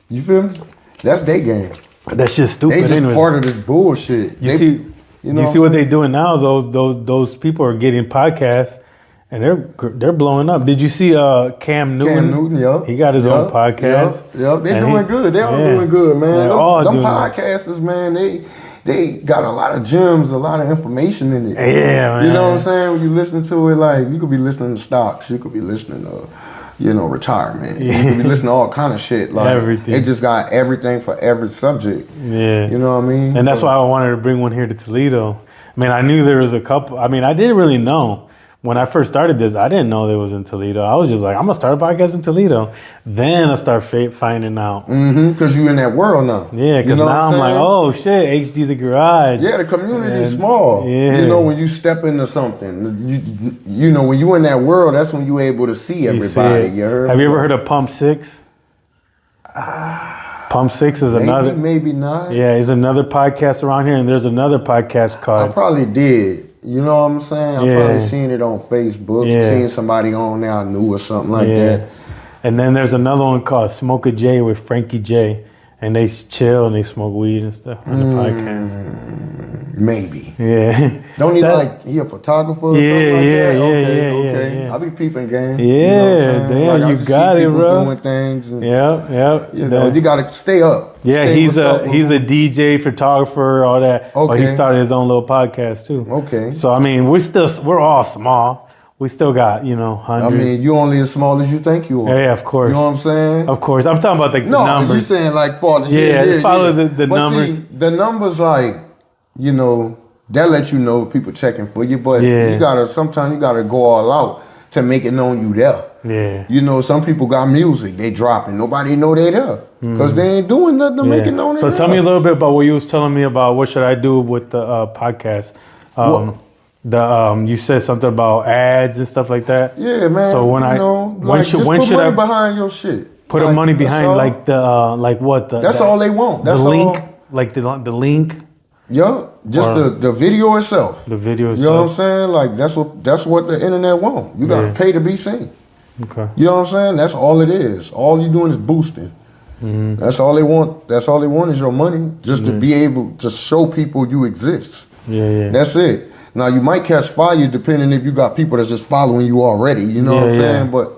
You feel me? That's their game. That's just stupid. They just anyway. part of this bullshit. You see what they doing now? Those people are getting podcasts, and they're blowing up. Did you see Cam Newton? Cam Newton, yeah. He got his own podcast. Yeah, they're doing good. They're all doing good, man. Them podcasters, man, they got a lot of gems, a lot of information in it. Yeah, man. You know what I'm saying? When you listen to it, like, you could be listening to stocks, you could be listening to, retirement. You could be listening to all kind of shit. Like, everything. They just got everything for every subject. Yeah. You know what I mean? And that's why I wanted to bring one here to Toledo. I mean, I knew there was a couple. I mean, I didn't really know. When I first started this, I didn't know they was in Toledo. I was just like, I'm going to start a podcast in Toledo. Then I start finding out. Because you in that world now. Yeah, because now I'm like, oh, shit, HD The Garage. Yeah, the community is small. Yeah. When you step into something, when you in that world, that's when you able to see everybody. You heard? Have you ever heard of Pump 6? Pump 6 is another. Maybe not. Yeah, it's another podcast around here, and there's another podcast called. I probably did. You know what I'm saying? I probably seen it on Facebook. Seen somebody on there I knew or something like that. And then there's another one called Smoke a J with Frankie J. And they chill and they smoke weed and stuff on the podcast. Maybe. Yeah. Don't he he a photographer or something like that? Okay. I be peeping game. Yeah, damn, you got it, bro. Doing things. And, you got to stay up. Yeah, he's a DJ, photographer, all that. Okay. But he started his own little podcast too. Okay. So I mean, we're all small. We still got, hundreds. I mean, you only as small as you think you are. Yeah, of course. You know what I'm saying? Of course. I'm talking about the numbers. No, you saying like follow the numbers. See, the numbers, like, that lets you know people checking for you, but sometimes you gotta go all out to make it known you there. Yeah. Some people got music, they dropping, nobody know they there. Because they ain't doing nothing to make it known they there. So tell me a little bit about what you was telling me about what should I do with the podcast. You said something about ads and stuff like that. Yeah, man. So when put money behind your shit. Put money behind That's all they want. That's the link, all. like the link. Yeah, just the video itself. The video itself. You know what I'm saying? Like that's what the internet want. You gotta pay to be seen. Okay. You know what I'm saying? That's all it is. All you doing is boosting. Mm-hmm. That's all they want. That's all they want is your money, just to be able to show people you exist. Yeah. That's it. Now, you might catch fire depending if you got people that's just following you already. You know what I'm saying? But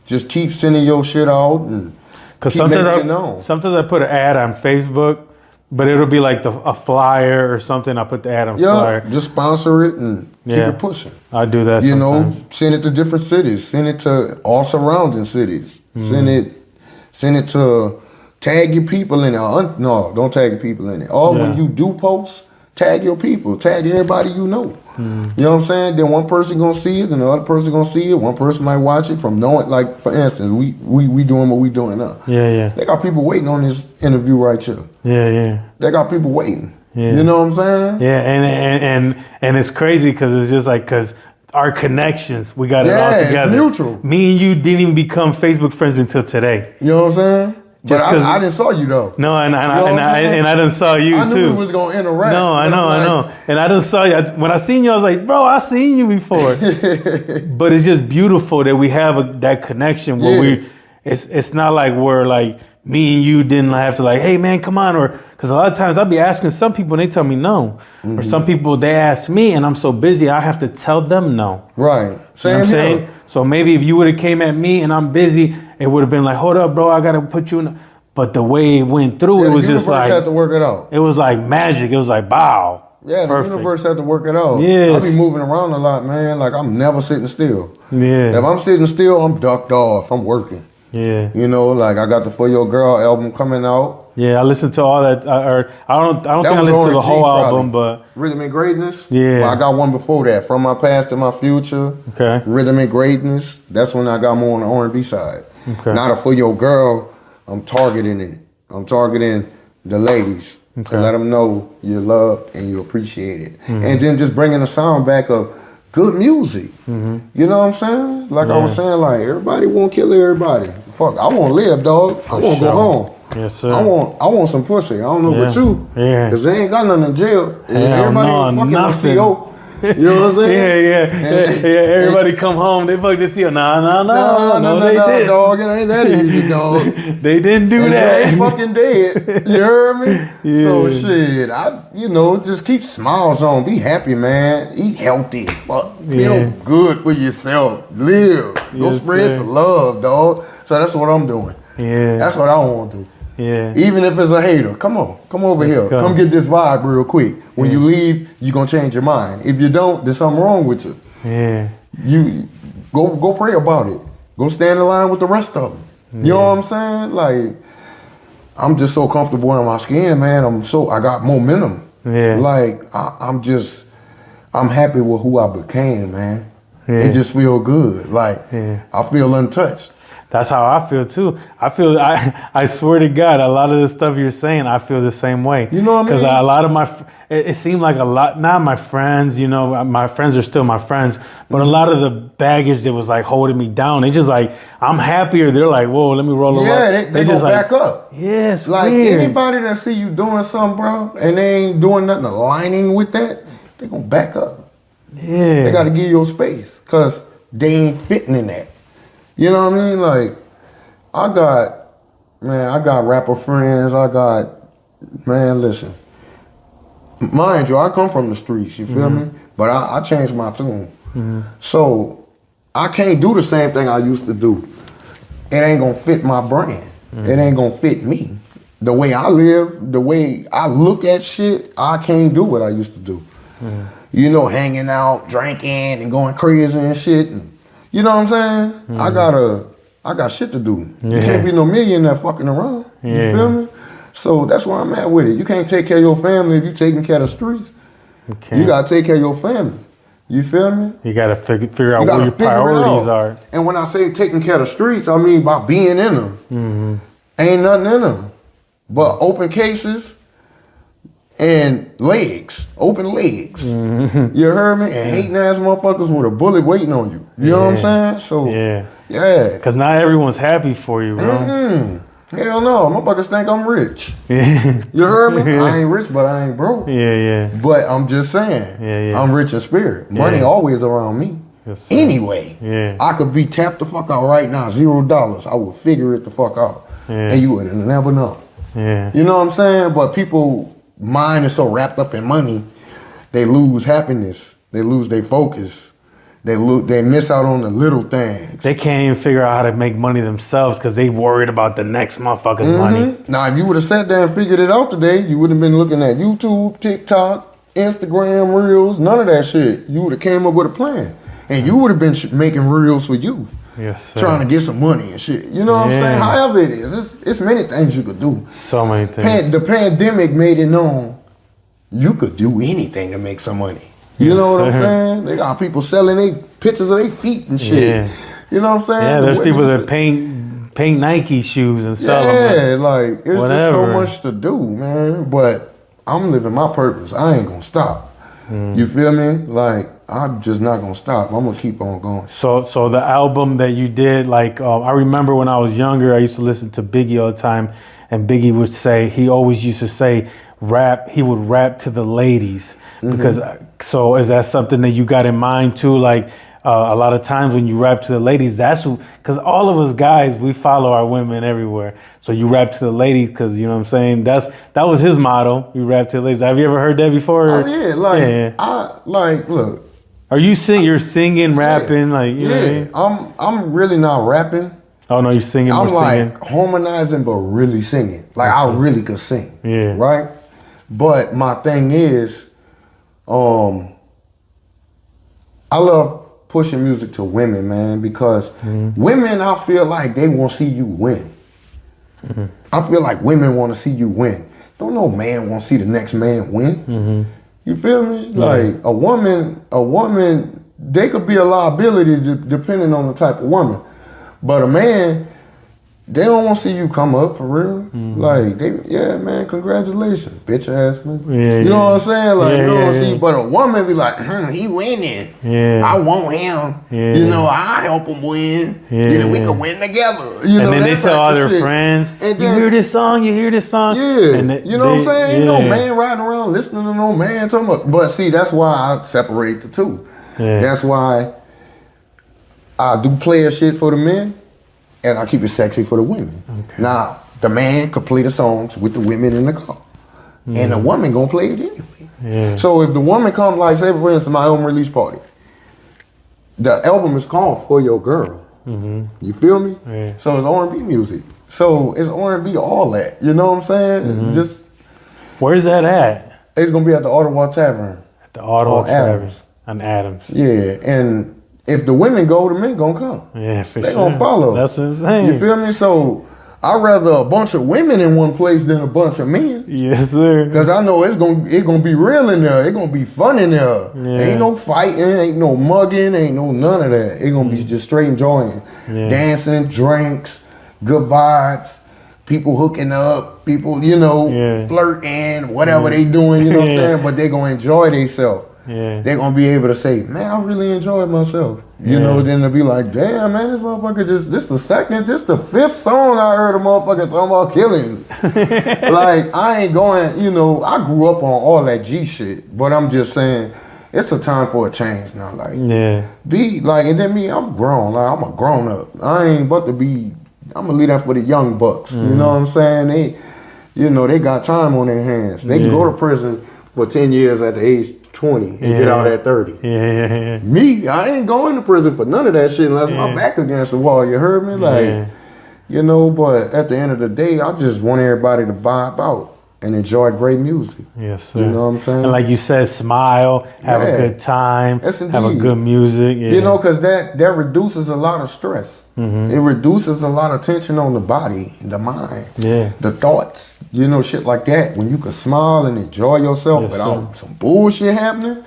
just keep sending your shit out and keep making it known. Sometimes I put an ad on Facebook, but it'll be like a flyer or something. I put the ad on flyer. Just sponsor it and keep it pushing. I do that sometimes. Send it to different cities. Send it to all surrounding cities. Send it to tag your people in it. No, don't tag your people in it. When you do post, tag your people, tag everybody you know. You know what I'm saying? Then one person gonna see it, then the other person gonna see it. One person might watch it from knowing, like, for instance, we doing what we doing now. Yeah. They got people waiting on this interview right here. Yeah. They got people waiting. Yeah. You know what I'm saying? Yeah, and it's crazy because it's just like, because our connections, we got it all together. It's mutual. Me and you didn't even become Facebook friends until today. You know what I'm saying? But I didn't saw you though. No, and I didn't saw you too. I knew we was gonna interact. No, I know. And I didn't saw you. When I seen you, I was like, bro, I seen you before. But it's just beautiful that we have that connection where it's not like we're like, me and you didn't have to like, hey man, come on, or because a lot of times I'll be asking some people and they tell me no, or some people they ask me and I'm so busy I have to tell them no. Right. Same you know what I'm here. saying? So maybe if you would have came at me and I'm busy, it would have been like, hold up, bro, I gotta put you in. But the way it went through, it was just like, the universe had to work it out. It was like magic. It was like, bow. Yeah, the Perfect. universe had to work it out. Yes. I be moving around a lot, man. Like, I'm never sitting still. Yeah. If I'm sitting still, I'm ducked off. I'm working. Yeah. You know, like, I got the For Your Girl album coming out. Yeah, I listened to all that. I don't think I listened to the whole album, but Rhythm and Greatness. Yeah. Well, I got one before that, From My Past to My Future. Okay. Rhythm and Greatness. That's when I got more on the R&B side. Okay. Now the For Your Girl, I'm targeting it. I'm targeting the ladies to let them know you're loved and you appreciate it, and then just bringing the sound back of good music. You know what I'm saying? Like I was saying, like everybody won't kill everybody. Fuck, I want to live, dog. I want to go home. Yes, sir. I want some pussy. I don't know about you. Yeah. Cause they ain't got nothing in jail. Everybody no, fucking nothing. CO. You know what I'm saying? Yeah. Everybody come home. They fuck this here. No, they didn't. Dog. It ain't that easy, dog. They didn't do And that. they ain't fucking dead. You heard me? Yeah. So shit, just keep smiles on. Be happy, man. Eat healthy. Fuck. Feel good for yourself. Live. Go Yes, spread sir. the love, dog. So that's what I'm doing. Yeah. That's what I want to do. Yeah. Even if it's a hater, come over here. go. Come get this vibe real quick. When you leave, you're gonna change your mind. If you don't, there's something wrong with you. Yeah. You go pray about it. Go stand in line with the rest of them. You know what I'm saying? Like, I'm just so comfortable in my skin, man. I got momentum. Yeah. Like, I'm happy with who I became, man. Yeah. It just feel good. Like, I feel untouched. That's how I feel too. I swear to God, a lot of the stuff you're saying, I feel the same way. You know what I mean? Because a lot of it seemed like a lot, not my friends, you know, my friends are still my friends, but a lot of the baggage that was like holding me down, they just like, I'm happier. They're like, whoa, let me roll over. Yeah, they just go back up. Yes, Like weird. anybody that see you doing something, bro, and they ain't doing nothing aligning with that, they gonna back up. Yeah. They gotta give you space, cause they ain't fitting in that. You know what I mean? Like, I got rapper friends. Listen, mind you, I come from the streets, you feel me? But I changed my tune. So I can't do the same thing I used to do. It ain't gonna fit my brand. It ain't gonna fit me. The way I live, the way I look at shit, I can't do what I used to do. You know, hanging out, drinking, and going crazy and shit. And, you know what I'm saying? I got shit to do. You can't be no millionaire fucking around. You feel me? So that's where I'm at with it. You can't take care of your family if you taking care of the streets. You gotta take care of your family. You feel me? You gotta figure out where your priorities are. And when I say taking care of the streets, I mean by being in them. Ain't nothing in them but open cases and legs, open legs. You heard me? And hating ass motherfuckers with a bullet waiting on you. You know what I'm saying? So yeah. Cause not everyone's happy for you, bro. Hell no, motherfuckers think I'm rich. Yeah. You heard me? I ain't rich, but I ain't broke. Yeah. But I'm just saying, I'm rich in spirit. Money always around me. Yes, anyway, I could be tapped the fuck out right now, $0. I would figure it the fuck out. And you would never know. You know what I'm saying? But people mind is so wrapped up in money, they lose happiness. They lose their focus. They miss out on the little things. They can't even figure out how to make money themselves because they worried about the next motherfucker's money. Now, if you would have sat there and figured it out today, you would have been looking at YouTube, TikTok, Instagram, Reels, none of that shit. You would have came up with a plan. And you would have been making Reels for you. Yes, sir. Trying to get some money and shit. You know what I'm saying? However it is. It's many things you could do. So many things. The pandemic made it known you could do anything to make some money. You know what I'm saying? They got people selling their pictures of their feet and shit. You know what I'm saying? Yeah, there's people that paint Nike shoes and sell them. Yeah, like it's just so much to do, man. But I'm living my purpose. I ain't gonna stop. You feel me? Like, I'm just not gonna stop. I'm gonna keep on going. So the album that you did, like, I remember when I was younger, I used to listen to Biggie all the time, and Biggie would say, he always used to say, he would rap to the ladies. Because, so is that something that you got in mind too? Like, a lot of times when you rap to the ladies, because all of us guys, we follow our women everywhere. So you rap to the ladies because, you know what I'm saying? That was his motto. You rap to the ladies. Have you ever heard that before? Oh yeah, look, Are you you're singing, rapping, like you know what I mean? I'm really not rapping. Oh no, you're singing. I'm more singing. like harmonizing, but really singing. Like I really could sing. Yeah. Right. But my thing is, I love pushing music to women, man, because women, I feel like they want to see you win. I feel like women want to see you win. Don't no man want to see the next man win. You feel me? Like a woman, they could be a liability depending on the type of woman. But a man, they don't want to see you come up for real. Like, man, congratulations, bitch ass man. You know what I'm saying? Like, they don't want to see you. But a woman be like, he winning. I want him. You know, I help him win. You know, we can win together. You know, and then they tell all their friends, you hear this song, you hear this song. Yeah, and you know what I'm saying? Ain't no man riding around listening to no man talking about. But see, that's why I separate the two. That's why I do player shit for the men, and I keep it sexy for the women. Now, the man could play the songs with the women in the car, and the woman gonna play it anyway. So if the woman come, like, say for instance, my album release party, the album is called For Your Girl. You feel me? So it's R&B music. So it's R&B, all that. You know what I'm saying? Just where's that at? It's gonna be at the Ottawa Tavern. At the Ottawa Tavern Adams. On Adams. Yeah, and if the women go, the men gonna come. Yeah, for they gonna follow. That's what I'm saying. You feel me? So I'd rather a bunch of women in one place than a bunch of men. Yes, sir. Cause I know it's gonna be real in there. It's gonna be fun in there. Ain't no fighting, ain't no mugging, ain't no none of that. It's gonna be just straight enjoying, dancing, drinks, good vibes, people hooking up, people flirting, whatever they doing. You know what I'm saying? But they gonna enjoy themselves. They're gonna be able to say, man, I really enjoyed myself. You know, then they'll be like, damn, man, this motherfucker this the fifth song I heard a motherfucker talking about killing. Like, I ain't going, I grew up on all that G shit, but I'm just saying, it's a time for a change now. Like, be like, and then me, I'm grown. Like, I'm a grown up. I ain't about to be, I'm gonna leave that for the young bucks. You know what I'm saying? They got time on their hands. They can go to prison for 10 years at the age 20 and get out at 30. Me, I ain't going to prison for none of that shit unless my back against the wall. You heard me? Like, but at the end of the day, I just want everybody to vibe out and enjoy great music. Yes, sir. You know what I'm saying? And like you said, smile, have a good time, have a good music. Because that reduces a lot of stress. It reduces a lot of tension on the body, the mind, the thoughts, shit like that. When you can smile and enjoy yourself without some bullshit happening,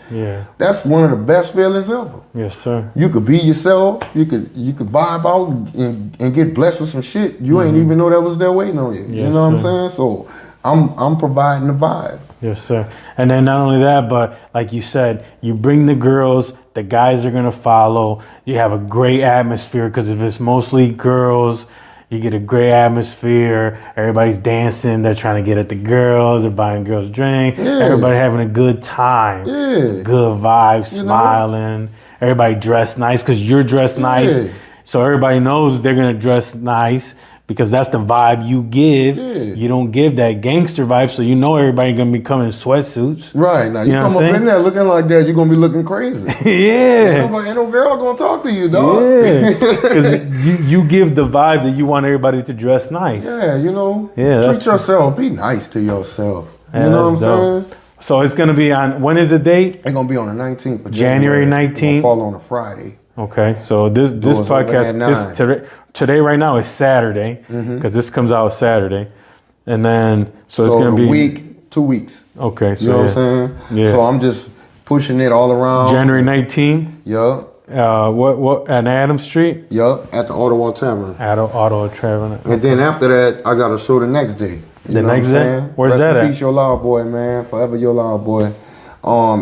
that's one of the best feelings ever. Yes, sir. You could be yourself. You could vibe out and get blessed with some shit you ain't even know that was there waiting on you. You know what I'm saying? So I'm providing the vibe. Yes, sir. And then not only that, but like you said, you bring the girls, the guys are going to follow. You have a great atmosphere because if it's mostly girls, you get a great atmosphere. Everybody's dancing. They're trying to get at the girls. They're buying girls drinks. Everybody having a good time. Good vibes, smiling. Everybody dressed nice because you're dressed nice. So everybody knows they're going to dress nice. Because that's the vibe you give. You don't give that gangster vibe, so everybody gonna be coming in sweatsuits. Right. Now you come up in there looking like that, you're gonna be looking crazy. Ain't no girl gonna talk to you, dog. Because you give the vibe that you want everybody to dress nice. Treat yourself, be nice to yourself. You know what I'm saying? So it's gonna be on, when is the date? It's gonna be on the 19th of January 19th. It's gonna fall on a Friday. Okay, so this podcast, today right now is Saturday, because this comes out Saturday. And then, so it's going to be 2 weeks. Okay. So you know what I'm saying? So I'm just pushing it all around. January 19th? Yup. What, at Adams Street? Yup, at the Ottawa Tavern. At Ottawa Tavern. And then after that, I got a show the next day. The next day? Where's that at? Peace, your loud boy, man. Forever your loud boy.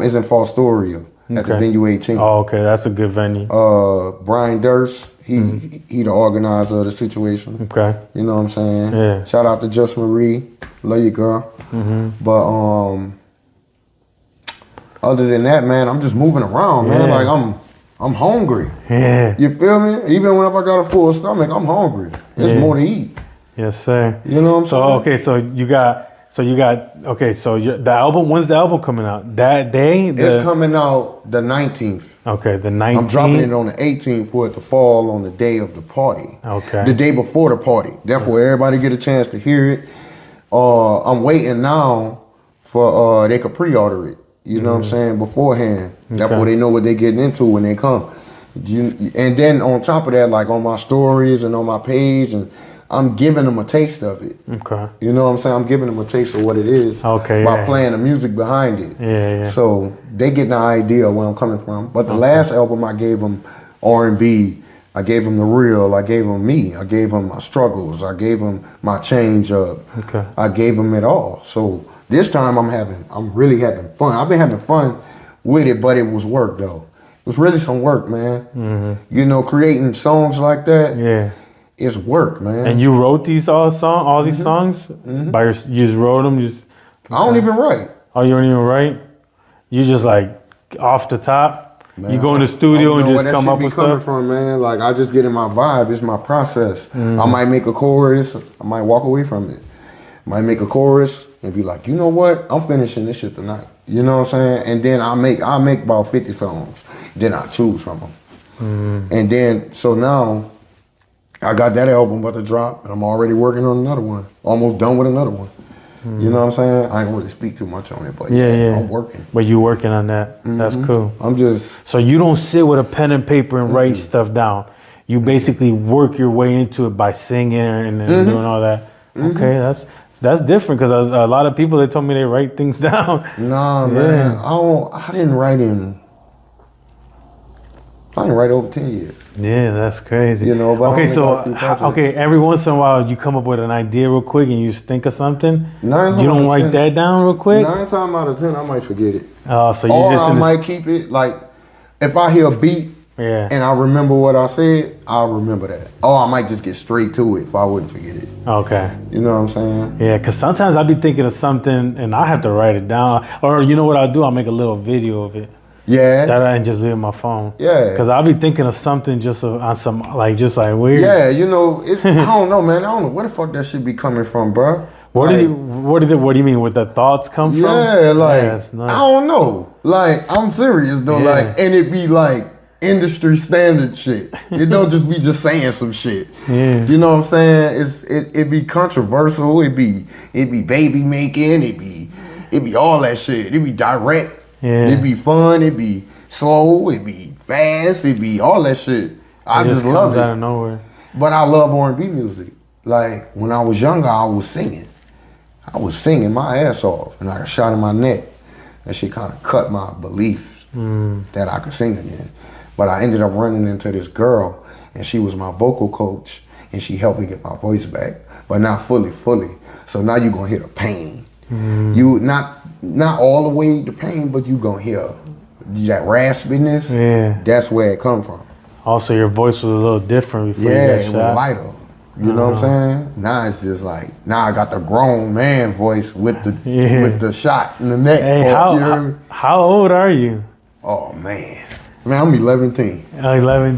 It's in Fostoria. At the venue 18. Oh, okay, that's a good venue. Brian Durst, he the organizer of the situation. Okay. You know what I'm saying? Yeah. Shout out to Just Marie, love you, girl. But other than that, man, I'm just moving around, man. Like I'm hungry. Yeah. You feel me? Even when I got a full stomach, I'm hungry. There's more to eat. Yes, sir. You know what I'm saying? So okay, so you got So you got, okay, so the album, when's the album coming out? That day? It's coming out the 19th. Okay, the 19th. I'm dropping it on the 18th for it to fall on the day of the party. Okay. The day before the party. Therefore, everybody get a chance to hear it. I'm waiting now for, they could pre-order it. You know what I'm saying? Beforehand. Therefore, they know what they're getting into when they come. And then on top of that, like on my stories and on my page, and I'm giving them a taste of it. Okay. You know what I'm saying? I'm giving them a taste of what it is. Okay. By playing the music behind it. Yeah. So they get an idea of where I'm coming from. But the last album, I gave them R&B. I gave them the real. I gave them me. I gave them my struggles. I gave them my change up. Okay. I gave them it all. So this time I'm really having fun. I've been having fun with it, but it was work though. It was really some work, man. You know, creating songs like that. Yeah. It's work, man. And you wrote these all these songs? By you just wrote them? I don't even write. Oh, you don't even write? You just like off the top? Man, you go in the studio and just come up with coming stuff? from, man. Like I just get in my vibe. It's my process. I might make a chorus. I might walk away from it. Might make a chorus and be like, you know what? I'm finishing this shit tonight. You know what I'm saying? And then I make about 50 songs. Then I choose from them. And then so now I got that album about to drop, and I'm already working on another one. Almost done with another one. You know what I'm saying? I ain't gonna really speak too much on it, but yeah, I'm working. But you working on that. That's cool. I'm just... So you don't sit with a pen and paper and write stuff down. You basically work your way into it by singing and doing all that. Okay, that's different, because a lot of people, they told me they write things down. Nah, man. I didn't write over 10 years. Yeah, that's crazy. You know, but okay, so every once in a while you come up with an idea real quick and you just think of something. You don't write that down real quick? 9 times out of 10, I might forget it. Oh, so you or just I might keep it, like, if I hear a beat and I remember what I said, I'll remember that. Or I might just get straight to it if I wouldn't forget it. Okay. You know what I'm saying? Yeah, because sometimes I'll be thinking of something and I have to write it down. Or you know what I'll do? I'll make a little video of it. Yeah. That I just leave on my phone. Yeah. Because I'll be thinking of something just on some, like, just like weird. Yeah, you know, I don't know, man. I don't know where the fuck that shit be coming from, bro. What do you mean? Where the thoughts come from? Yeah, like, nice. I don't know. Like, I'm serious, though. Yeah. Like, and it be like industry standard shit. It don't just be just saying some shit. Yeah. You know what I'm saying? It be controversial. It be baby making. It be all that shit. It be direct. Yeah. It be fun. It be slow. It be fast. It be all that shit. I just love it. Out of nowhere. But I love R&B music. Like when I was younger, I was singing. I was singing my ass off, and I got shot in my neck. That shit kind of cut my beliefs that I could sing again. But I ended up running into this girl, and she was my vocal coach, and she helped me get my voice back, but not fully. So now you're gonna hear the pain. You not all the way the pain, but you gonna hear that raspiness. Yeah, that's where it come from. Also, your voice was a little different before you got shot. Yeah, it was lighter. You know what I'm saying? Now it's just like, now I got the grown man voice with the shot in the neck. Hey, how old are you? Oh man, I'm 11. 11.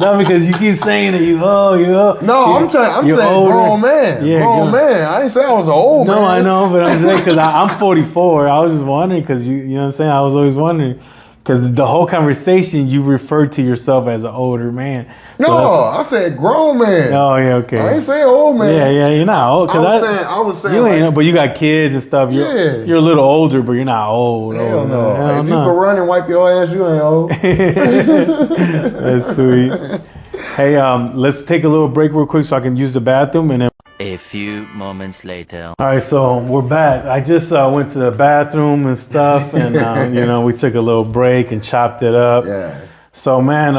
No, because you keep saying that you old. No, I'm saying grown man. Yeah, grown man. I didn't say I was an old man. No, I know, but I'm saying because I'm 44. I was just wondering because you know what I'm saying. I was always wondering because the whole conversation you referred to yourself as an older man. No, I said grown man. Oh yeah, okay. I ain't saying old man. Yeah, you're not old. I was saying you ain't, but you got kids and stuff. You're a little older, but you're not old. Hell no. If you can run and wipe your ass, you ain't old. That's sweet. Hey, let's take a little break real quick so I can use the bathroom and then. A few moments later. All right, so we're back. I just went to the bathroom and stuff, and we took a little break and chopped it up. Yeah. So man,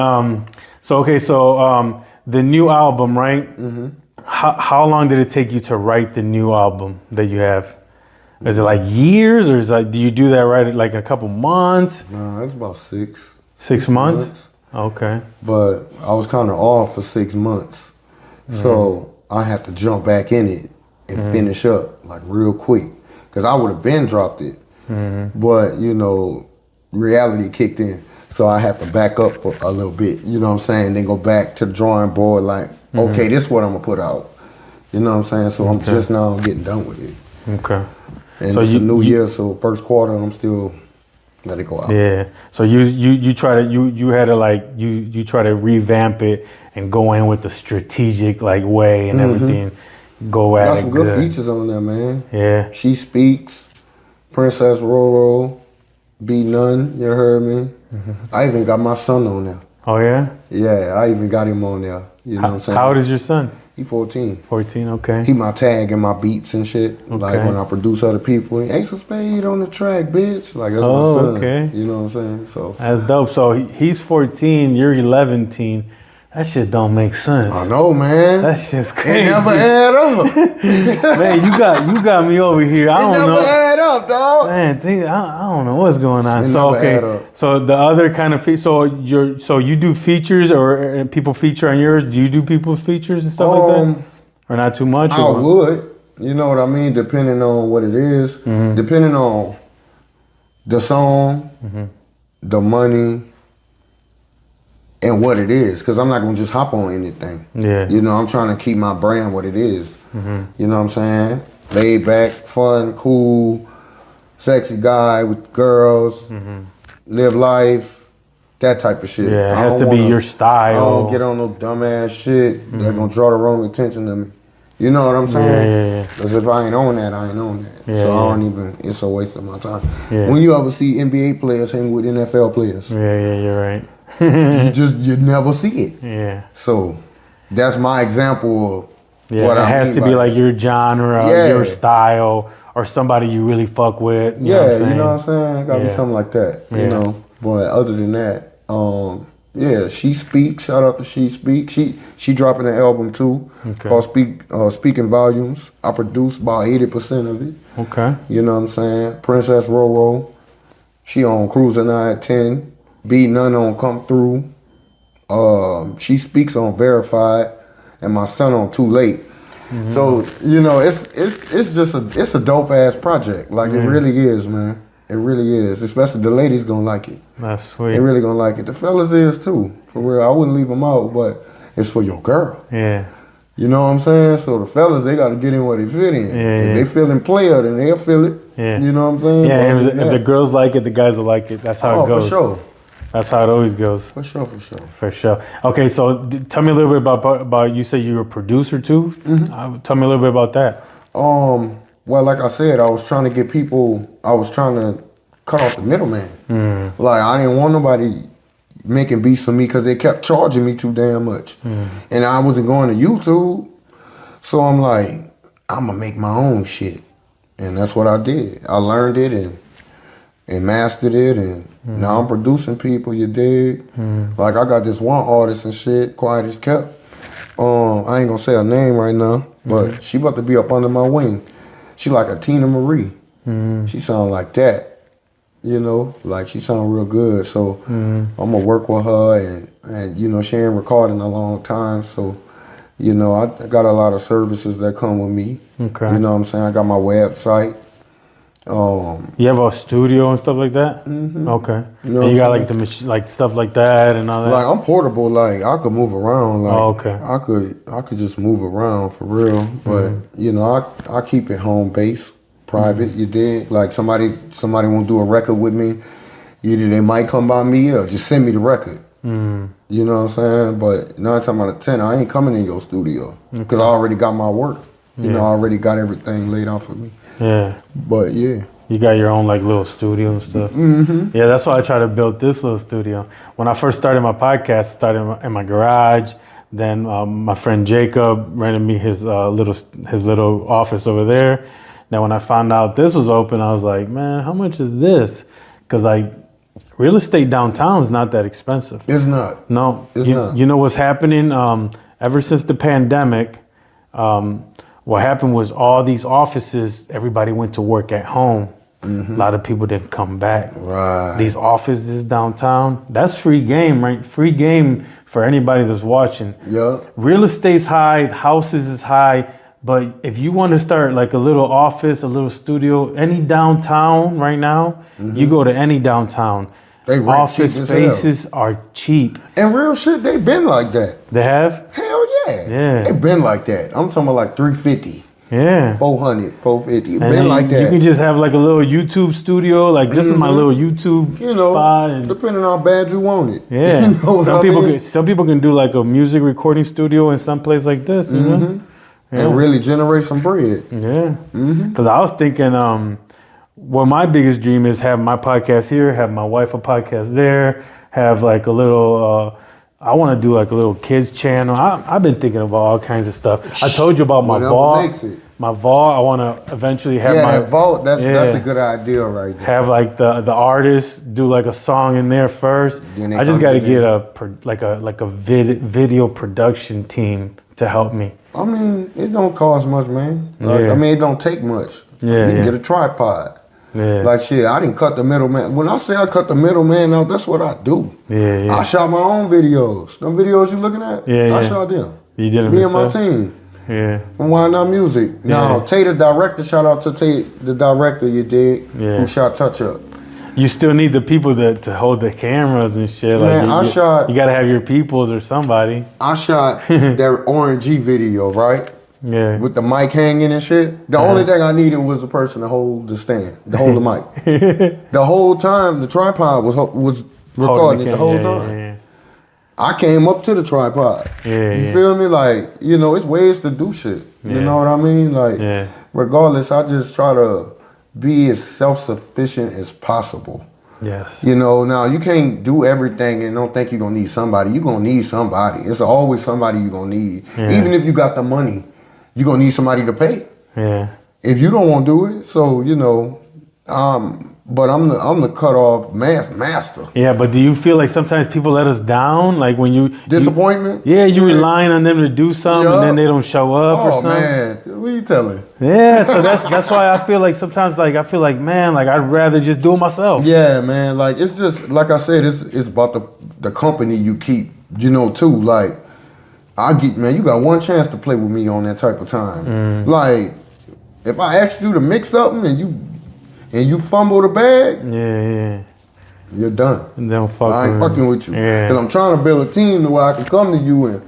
the new album, right? Mm-hmm. How long did it take you to write the new album that you have? Is it like years, or is do you do that right like a couple months? No, it's about 6. 6 months? Okay. But I was kind of off for 6 months, so I had to jump back in it and finish up like real quick, because I would have been dropped it, but reality kicked in. So I have to back up for a little bit, you know what I'm saying? Then go back to the drawing board like, okay, this is what I'm gonna put out. You know what I'm saying? So I'm just now getting done with it. Okay. And so it's a new year, so first quarter I'm still let it go out. Yeah. So you try to you had to like you try to revamp it and go in with the strategic like way and everything. Go at it. Got some good features on there, man. Yeah. She Speaks, Princess Roro, Be None, you heard me? I even got my son on there. Oh yeah? Yeah, I even got him on there. You know what I'm saying? How old is your son? He 14. 14, okay. He my tag and my beats and shit. Okay. Like when I produce other people, Aisa Spade on the track, bitch. Like that's my son. Okay. You know what I'm saying? So that's dope. So he's 14, you're 11 teen. That shit don't make sense. I know, man. That shit's crazy. It never add up. Man, you got me over here. I don't know. It never add up, dog. Man, I don't know what's going on. It so never add up. So the other kind of so you do features or people feature on yours? Do you do people's features and stuff like that? Or not too much? I would. You know what I mean? Depending on what it is. Depending on the song, the money, and what it is, because I'm not gonna just hop on anything. Yeah. You know, I'm trying to keep my brand what it is. You know what I'm saying? Laid back, fun, cool, sexy guy with girls, live life, that type of shit. Yeah, it has to be your style. I don't get on no dumbass shit that's gonna draw the wrong attention to me. You know what I'm saying? Yeah. Because if I ain't on that, I ain't on that. Yeah, so I don't even, it's a waste of my time. Yeah. When you ever see NBA players hang with NFL players, yeah, you're right. you never see it. Yeah. So that's my example of what it I has mean to by be like your genre, your style, or somebody you really fuck with. You know what I'm saying? You know what I'm saying? Gotta be something like that. You know. But other than that, She Speaks. Shout out to She Speaks. She dropping an album too called Speaking Volumes. I produced about 80% of it. Okay. You know what I'm saying? Princess Roro. She on Cruising at 10. Be None on Come Through. She Speaks on Verified, and my son on Too Late. So you know, it's just a dope ass project. Like it really is, man. It really is. Especially the ladies gonna like it. That's sweet. They really gonna like it. The fellas is too. For real, I wouldn't leave them out, but it's for your girl. Yeah. You know what I'm saying? So the fellas, they gotta get in where they fit in. If they feeling player, then they'll feel it. Yeah. You know what I'm saying? Yeah. If the girls like it, the guys will like it. That's how it goes. For sure. That's how it always goes. For sure. For sure. Okay, so tell me a little bit about you say you're a producer too. Tell me a little bit about that. Well, like I said, I was trying to cut off the middleman. Like I didn't want nobody making beats for me because they kept charging me too damn much. And I wasn't going to YouTube. So I'm like, I'm gonna make my own shit. And that's what I did. I learned it and mastered it, and now I'm producing people, you dig? Like I got this one artist and shit, quiet as kept. I ain't gonna say her name right now, but she about to be up under my wing. She like a Tina Marie. She sound like that, you know, like she sound real good. So I'm gonna work with her, and you know, she ain't recording a long time, so you know, I got a lot of services that come with me. Okay. You know what I'm saying? I got my website. You have a studio and stuff like that? Okay. You know, and you got like the like stuff like that and all that? Like I'm portable, like I could move around. Like okay. I could just move around for real. But you know, I keep it home base, private, you dig? Like somebody won't do a record with me, either they might come by me or just send me the record. You know what I'm saying? But 9 times out of 10, I ain't coming in your studio because I already got my work. You know, I already got everything laid out for me. Yeah. But yeah. You got your own like little studio and stuff. Yeah, that's why I try to build this little studio. When I first started my podcast, I started in my garage. Then my friend Jacob rented me his little office over there. Then when I found out this was open, I was like, man, how much is this? Because like real estate downtown is not that expensive. It's not. No. It's not. You know what's happening? Ever since the pandemic, what happened was all these offices, everybody went to work at home. A lot of people didn't come back. Right. These offices downtown, that's free game, right? Free game for anybody that's watching. Yeah. Real estate's high, houses is high, but if you want to start like a little office, a little studio, any downtown right now, you go to any downtown. They rent office cheap as spaces are cheap. And real shit, they been like that. They have? Hell Yeah. It been like that. I'm talking about like 350. Yeah. 400, 450. It been like that. You can just have like a little YouTube studio. Like this is my little YouTube spot. And depending on how bad you want it. Yeah. You know some people can do like a music recording studio in some place like this. You know? Yeah. And really generate some bread. Yeah. Because I was thinking, well, my biggest dream is have my podcast here, have my wife a podcast there, have like a little. I want to do like a little kids channel. I've been thinking about all kinds of stuff. I told you about my vault. My vault. I want to eventually have my vault. That's a good idea right there. Have like the artists do like a song in there first. I just got to get a video production team to help me. I mean, it don't cost much, man. Like, I mean, it don't take much. Yeah, you can get a tripod. Yeah. Like shit, I didn't cut the middleman. When I say I cut the middleman out, that's what I do. Yeah. I shot my own videos. Them videos you looking at? Yeah. I shot them. You did them Me yourself? and my team. Yeah. From Why Not Music. Now, Tay the director, shout out to Tay the director, you dig? Yeah. Who shot Touch Up. You still need the people to hold the cameras and shit. Man, like you gotta have your peoples or somebody. I shot that RNG video, right? Yeah. With the mic hanging and shit. The only thing I needed was a person to hold the stand, to hold the mic. The whole time, the tripod was recording it the whole time. Yeah. I came up to the tripod. You feel me? Like, it's ways to do shit. You know what I mean? Like, regardless, I just try to be as self-sufficient as possible. Yes. Now you can't do everything and don't think you're gonna need somebody. You're gonna need somebody. It's always somebody you're gonna need. Even if you got the money, you're gonna need somebody to pay. Yeah. If you don't want to do it, so but I'm the cut off master. Yeah, but do you feel like sometimes people let us down? Like when you disappointment? You relying on them to do something and then they don't show up or something. Oh man, what are you telling? Yeah, so that's why I feel like sometimes man, like I'd rather just do it myself. Yeah, man, like it's just like I said, it's about the company you keep, too. Like you got one chance to play with me on that type of time. Like if I asked you to mix something and you fumble the bag, you're done. I ain't fucking with you. Cause I'm trying to build a team to where I can come to you and,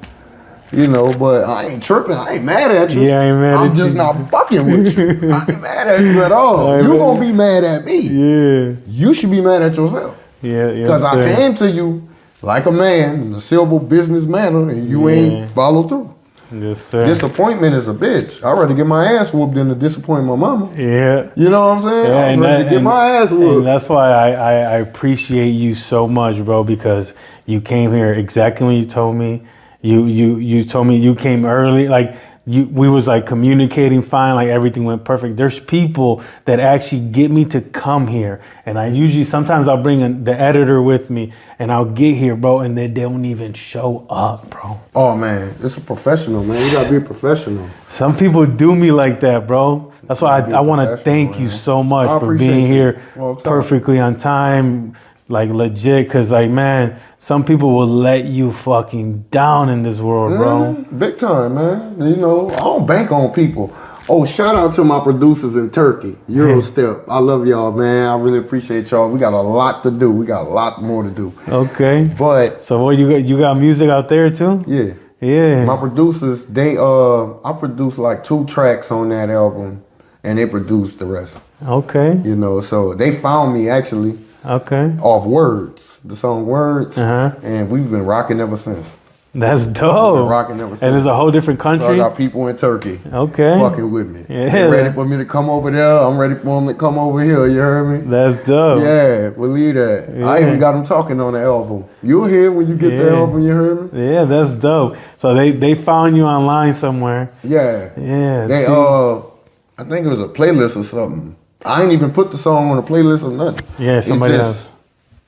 but I ain't tripping. I ain't mad at you. Yeah, I ain't mad at you. I'm just not fucking with you. I ain't mad at you at all. You gonna be mad at me. Yeah. You should be mad at yourself. Yeah. Cause I came to you like a man in a civil business manner and you ain't followed through. Yes, sir. Disappointment is a bitch. I'd rather get my ass whooped than to disappoint my mama. Yeah. You know what I'm saying? Yeah, I'd rather get my ass whooped. And that's why I appreciate you so much, bro, because you came here exactly when you told me. You told me you came early. Like we was like communicating fine, like everything went perfect. There's people that actually get me to come here. And sometimes I'll bring the editor with me and I'll get here, bro, and they don't even show up, bro. Oh man, it's a professional, man. You gotta be a professional. Some people do me like that, bro. That's why I want to thank you so much for being here perfectly on time, like legit. Cause like, man, some people will let you fucking down in this world, bro. Big time, man. I don't bank on people. Oh, shout out to my producers in Turkey, Eurostep. I love y'all, man. I really appreciate y'all. We got a lot to do. We got a lot more to do. Okay. But so what you got music out there too? Yeah. Yeah. My producers, I produced like 2 tracks on that album and they produced the rest. Okay. So they found me actually. Okay. Off Words, the song Words, and we've been rocking ever since. That's dope. We've been rocking ever since. And it's a whole different country. So I got people in Turkey. Okay. Fucking with me. Yeah. They're ready for me to come over there. I'm ready for them to come over here. You heard me? That's dope. Yeah, believe that. Yeah. I even got them talking on the album. You'll hear when you get the album. You heard me? Yeah, that's dope. So they found you online somewhere. Yeah. Yeah. They I think it was a playlist or something. I ain't even put the song on a playlist or nothing. Yeah, somebody else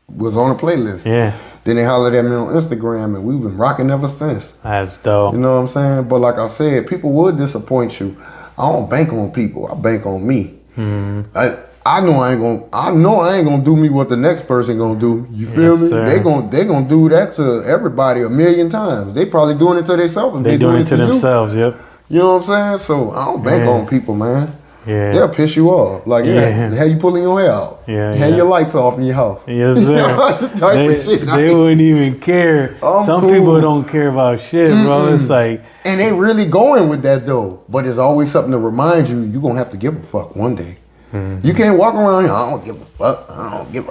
was on a playlist. Yeah. Then they hollered at me on Instagram and we've been rocking ever since. That's dope. You know what I'm saying? But like I said, people would disappoint you. I don't bank on people. I bank on me. I know I ain't gonna do me what the next person gonna do. You feel me? Sir. They gonna do that to everybody 1,000,000 times. They probably doing it to themselves. They doing it to themselves. Yep. You know what I'm saying? So I don't bank on people, man. they'll piss you off. Like, have you pulling your hair out. Have your lights off in your house. Yes, sir. They wouldn't even care. Some people don't care about shit, bro. It's like... And they really going with that, though. But it's always something to remind you, you're going to have to give a fuck one day. You can't walk around here, I don't give a fuck.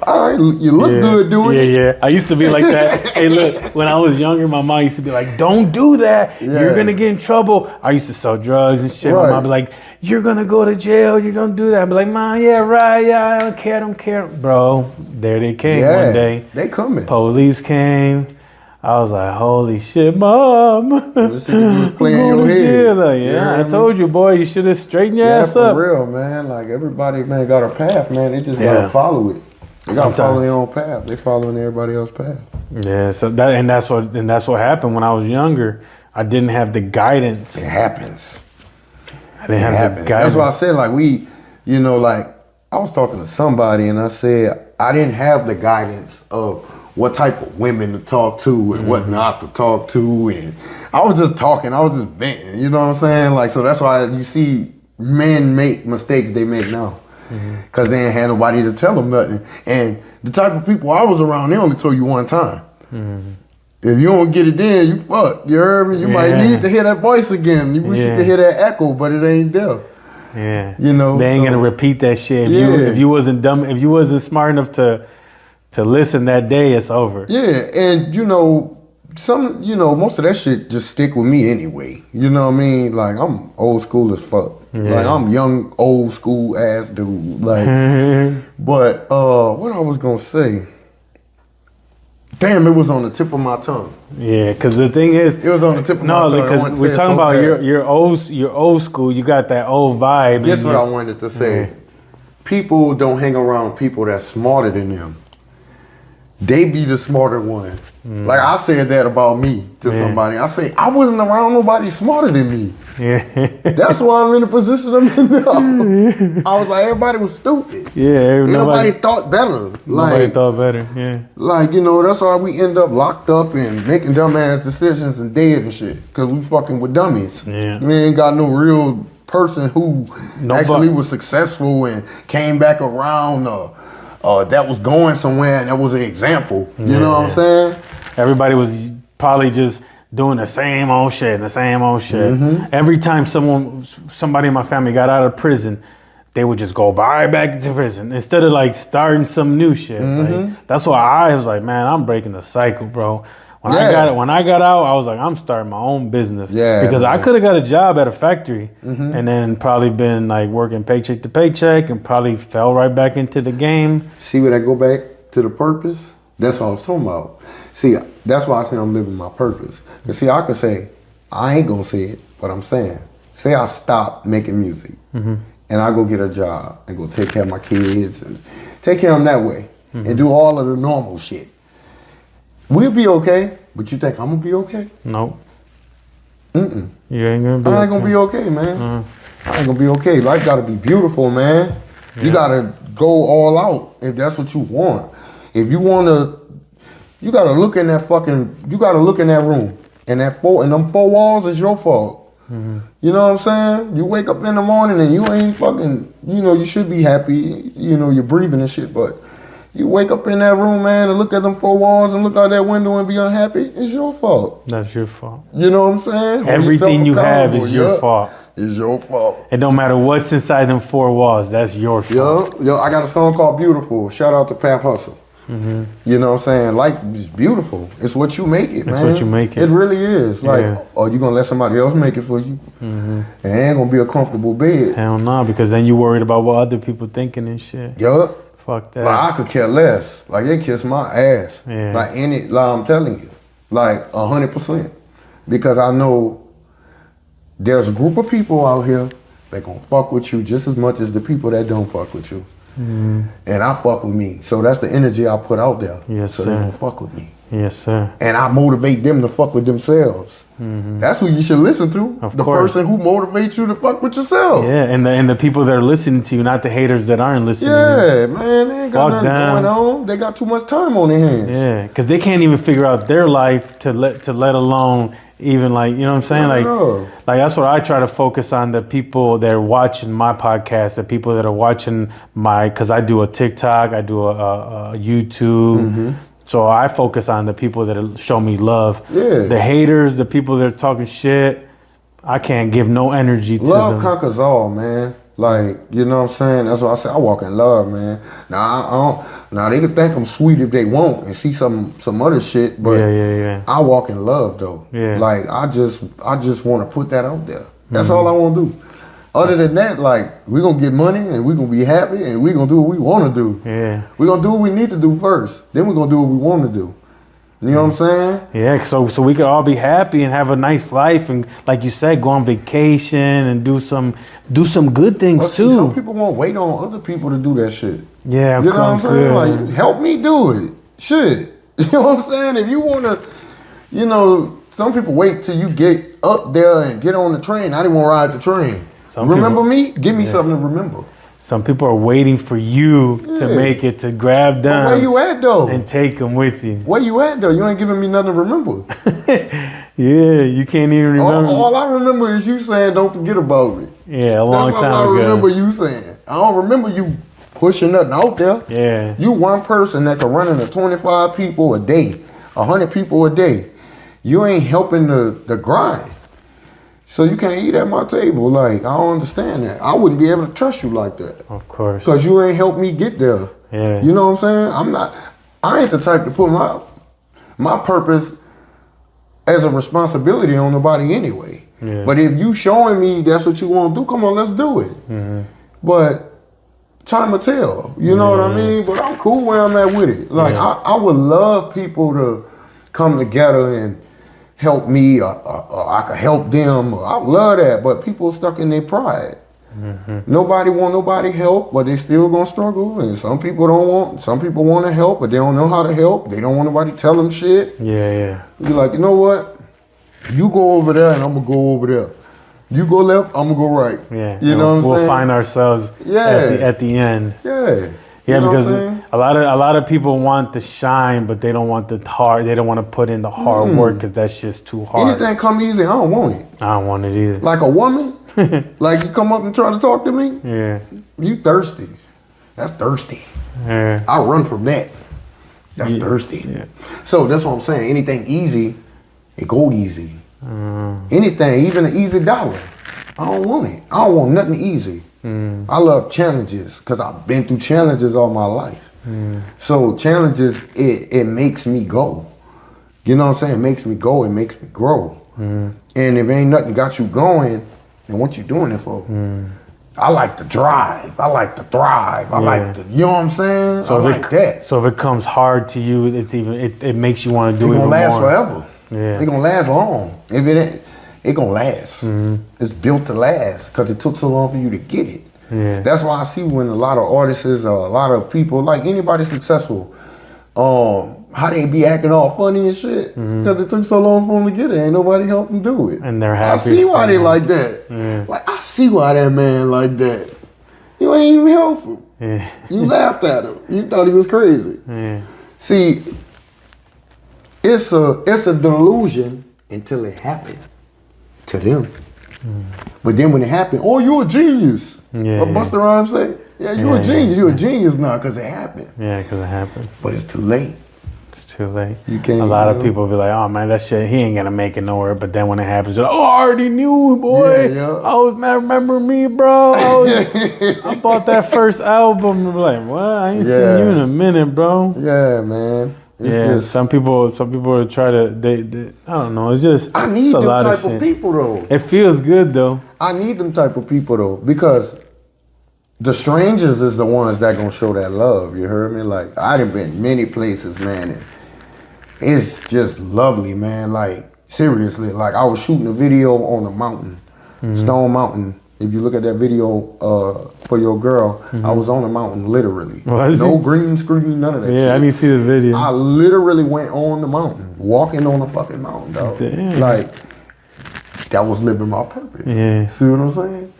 All right, you look good doing it. Yeah. I used to be like that. Hey, look, when I was younger, my mom used to be like, don't do that. You're going to get in trouble. I used to sell drugs and shit. My mom be like, you're going to go to jail. You don't do that. I'd be like, Mom, I don't care. Bro, there they came one day. They coming. Police came. I was like, holy shit, Mom. Playing your head. I told you, boy, you should have straightened your ass up. For real, man. Like, everybody, man, got a path, man. They just gotta follow it. They gotta follow their own path. They following everybody else's path. Yeah, so that's what happened when I was younger. I didn't have the guidance. It happens. I didn't have the guidance. That's why I said, like, I was talking to somebody and I said, I didn't have the guidance of what type of women to talk to and what not to talk to. And I was just talking, I was just venting, you know what I'm saying? Like, so that's why you see men make mistakes they make now. Because they ain't had nobody to tell them nothing. And the type of people I was around, they only told you one time. If you don't get it then, you fuck. You heard me? You might need to hear that voice again. You wish you could hear that echo, but it ain't there. Yeah. You know? They ain't gonna repeat that shit. If you wasn't dumb, if you wasn't smart enough to listen that day, it's over. Yeah, and most of that shit just stick with me anyway. You know what I mean? Like, I'm old school as fuck. Like, I'm young, old school ass dude. Like, but what I was gonna say? Damn, it was on the tip of my tongue. Yeah, because the thing is, it was on the tip of my tongue. No, because we're talking about your old school. You got that old vibe. Guess what I wanted to say? People don't hang around people that's smarter than them. They be the smarter one. Like, I said that about me to somebody. I say, I wasn't around nobody smarter than me. That's why I'm in the position I'm in now. I was like, everybody was stupid. Nobody thought better. Nobody thought better, Like, that's why we end up locked up and making dumbass decisions and dead and shit. Because we fucking with dummies. We ain't got no real person who actually was successful and came back around that was going somewhere and that was an example. You know what I'm saying? Everybody was probably just doing the same old shit. Every time somebody in my family got out of prison, they would just go right back into prison instead of like starting some new shit. Like, that's why I was like, man, I'm breaking the cycle, bro. When I got out, I was like, I'm starting my own business. Because I could have got a job at a factory and then probably been like working paycheck to paycheck and probably fell right back into the game. See, when I go back to the purpose, that's what I was talking about. See, that's why I think I'm living my purpose. And see, I could say, I ain't gonna say it, but I'm saying, say I stop making music and I go get a job and go take care of my kids and take care of them that way and do all of the normal shit. We'll be okay, but you think I'm gonna be okay? Nope. You ain't gonna be I ain't gonna be okay, man. I ain't gonna be okay. Life gotta be beautiful, man. You gotta go all out if that's what you want. If you wanna, you gotta look in that room. And them four walls is your fault. You know what I'm saying? You wake up in the morning and you ain't fucking, you should be happy, you're breathing and shit, but you wake up in that room, man, and look at them four walls and look out that window and be unhappy, it's your fault. That's your fault. You know what I'm saying? Everything you have is your fault. It's your fault. It don't matter what's inside them four walls, that's your fault. Yo, I got a song called Beautiful. Shout out to Pap Hustle. You know what I'm saying? Life is beautiful. It's what you make it, man. It's what you make it. It really is. Like, are you going to let somebody else make it for you? It ain't going to be a comfortable bed. Hell no, because then you worried about what other people thinking and shit. Yup. Fuck that. Like, I could care less. Like, they kiss my ass. Like, I'm telling you. Like, 100%. Because I know there's a group of people out here that gonna fuck with you just as much as the people that don't fuck with you. And I fuck with me. So that's the energy I put out there. Yes, so sir. they gonna fuck with me. Yes, sir. And I motivate them to fuck with themselves. That's who you should listen to. Of the course. person who motivates you to fuck with yourself. Yeah, and the people that are listening to you, not the haters that aren't listening. Yeah, man, they ain't got Fuck nothing them. going on. They got too much time on their hands. Yeah, because they can't even figure out their life to let alone even like, you know what I'm saying? Like that's what I try to focus on, the people that are watching my podcast, the people that are watching because I do a TikTok, I do a YouTube. So I focus on the people that show me love. Yeah. The haters, the people that are talking shit, I can't give no energy to them. Love conquers all, man. Like, you know what I'm saying? That's why I say I walk in love, man. Now they can think I'm sweet if they want and see some other shit, but I walk in love though. Yeah. Like I just want to put that out there. That's all I want to do. Other than that, like, we're gonna get money and we're gonna be happy and we're gonna do what we want to do. Yeah. We're gonna do what we need to do first. Then we're gonna do what we want to do. You know what I'm saying? Yeah, so we could all be happy and have a nice life, and like you said, go on vacation and do some good things too. Some people won't wait on other people to do that shit. Yeah, you know what I'm saying? Like, help me do it. Shit. You know what I'm saying? If you wanna, you know, some people wait till you get up there and get on the train. I didn't want to ride the train. Remember me? Give me something to remember. Some people are waiting for you to make it, to grab them. But where you at though? And take them with you. Where you at though? You ain't giving me nothing to remember. Yeah, you can't even remember. All I remember is you saying, "Don't forget about me." Yeah, a long time ago. That's all I remember you saying. I don't remember you pushing nothing out there. Yeah. You one person that can run into 25 people a day, 100 people a day. You ain't helping the grind. So you can't eat at my table. Like, I don't understand that. I wouldn't be able to trust you like that. Of course. Because you ain't helped me get there. Yeah. You know what I'm saying? I ain't the type to put my purpose as a responsibility on nobody anyway. Yeah. But if you showing me that's what you want to do, come on, let's do it. Mm-hmm. But time will tell. You know what I mean? But I'm cool where I'm at with it. Like, I would love people to come together and help me, or I could help them. I love that, but people are stuck in their pride. Mm-hmm. Nobody want nobody help, but they still gonna struggle. And some people want to help, but they don't know how to help. They don't want nobody to tell them shit. Yeah. You're like, you know what? You go over there and I'm gonna go over there. You go left, I'm gonna go right. Yeah. You know what I'm saying? We'll find ourselves at the end. Yeah. Yeah, because a lot of people want to shine, but they don't want the hard. They don't want to put in the hard work because that's just too hard. Anything come easy, I don't want it. I don't want it either. Like a woman, like you come up and try to talk to me. Yeah. You thirsty? That's thirsty. Yeah. I run from that. That's thirsty. Yeah. So that's what I'm saying. Anything easy, it go easy. Anything, even an easy dollar, I don't want it. I don't want nothing easy. I love challenges because I've been through challenges all my life. So challenges, it makes me go. You know what I'm saying? It makes me go. It makes me grow. And if ain't nothing got you going, then what you doing it for? I like to drive. I like to thrive. I like to, you know what I'm saying? So I like that. So if it comes hard to you, it makes you want to do it even more. It's gonna last forever. Yeah. It's gonna last long. If it ain't, it gonna last. It's built to last because it took so long for you to get it. Yeah. That's why I see when a lot of artists, a lot of people, like anybody successful, how they be acting all funny and shit because it took so long for them to get it. Ain't nobody helped them do it. And they're happy. I see why they like that. Yeah. Like, I see why that man like that. You ain't even help him. Yeah. You laughed at him. You thought he was crazy. Yeah. See, it's a delusion until it happened to them. But then when it happened, oh, you're a genius. Yeah, what Busta Rhymes say? Yeah, you're a genius. You're a genius now because it happened. Yeah, because it happened. But it's too late. It's too late. You can't. A lot of people be like, "Oh man, that shit, he ain't gonna make it nowhere." But then when it happens, you're like, "Oh, I already knew, boy. I was remember me, bro. I bought that first album." Like, what? I ain't seen you in a minute, bro. Yeah, man. It's just, some people try to. They I don't know. It's just I need them type of people though. It feels good though. I need them type of people though because the strangers is the ones that gonna show that love. You heard me? Like I done been many places, man, and it's just lovely, man. Like seriously, like I was shooting a video on a mountain, Stone Mountain. If you look at that video for your girl, I was on the mountain literally. No green screen, none of that shit. Yeah, I need to see the video. I literally went on the mountain, walking on the fucking mountain, dog. Damn. Like, that was living my purpose. Yeah. See what I'm saying?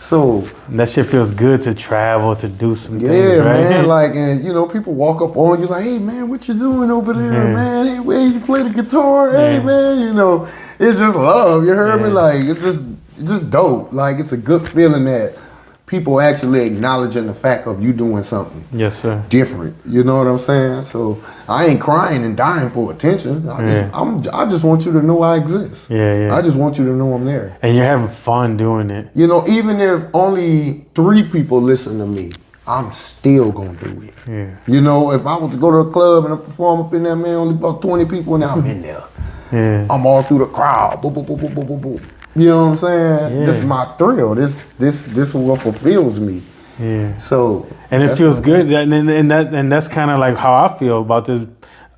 So that shit feels good to travel, to do some things, yeah, right? man. Like, and you know, people walk up on you like, "Hey, man, what you doing over there, man? Hey, where you play the guitar? Hey, man, you know, it's just love. You heard me? Like, it's just dope. Like, it's a good feeling that people actually acknowledging the fact of you doing something Yes, sir. different. You know what I'm saying? So I ain't crying and dying for attention. I just want you to know I exist. Yeah. I just want you to know I'm there. And you're having fun doing it. You know, even if only 3 people listen to me, I'm still gonna do it. Yeah. You know, if I was to go to a club and I perform up in there, man, only about 20 people, and I'm in there. Yeah. I'm all through the crowd. Boop, boop, boop, boop, boop, boop, boop. You know what I'm saying? Yeah. This is my thrill. This is what fulfills me. Yeah. So and it feels good, and that's kind of like how I feel about this.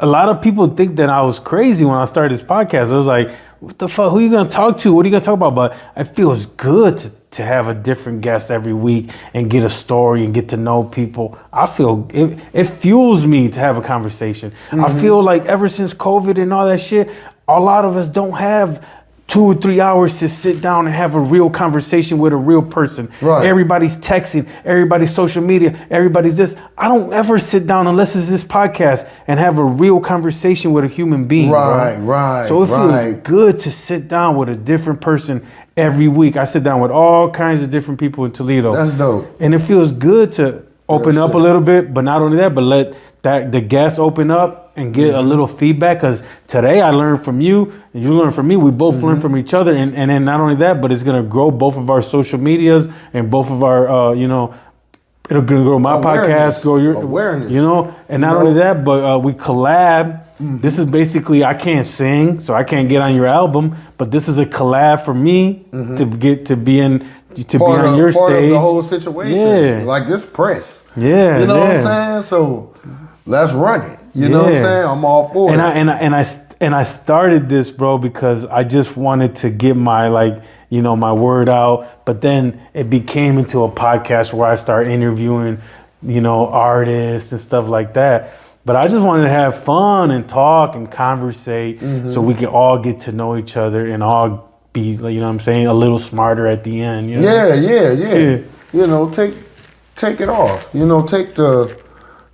A lot of people think that I was crazy when I started this podcast. I was like, "What the fuck? Who are you gonna talk to? What are you gonna talk about?" But it feels good to have a different guest every week and get a story and get to know people. I feel it fuels me to have a conversation. I feel like ever since COVID and all that shit, a lot of us don't have 2 or 3 hours to sit down and have a real conversation with a real person. Right. Everybody's texting, everybody's social media, everybody's this. I don't ever sit down unless it's this podcast and have a real conversation with a human being. Right, bro. right. So it feels good to sit down with a different person every week. I sit down with all kinds of different people in Toledo. That's dope. And it feels good to open up a little bit, but not only that, but let the guests open up and get a little feedback, because today I learned from you and you learned from me. We both learn from each other, and then not only that, but it's gonna grow both of our social medias and both of our it'll grow my podcast, grow your awareness, and not only that, but we collab. This is basically, I can't sing, so I can't get on your album, but this is a collab for me to get to be on your part stage. Of the whole situation, like this press. You know what I'm saying? So let's run it. You know what I'm saying? I'm all for it. And I started this, bro, because I just wanted to get my my word out. But then it became into a podcast where I start interviewing, artists and stuff like that. But I just wanted to have fun and talk and conversate so we can all get to know each other and all be, a little smarter at the end. You know? Yeah. You know, take it off. Take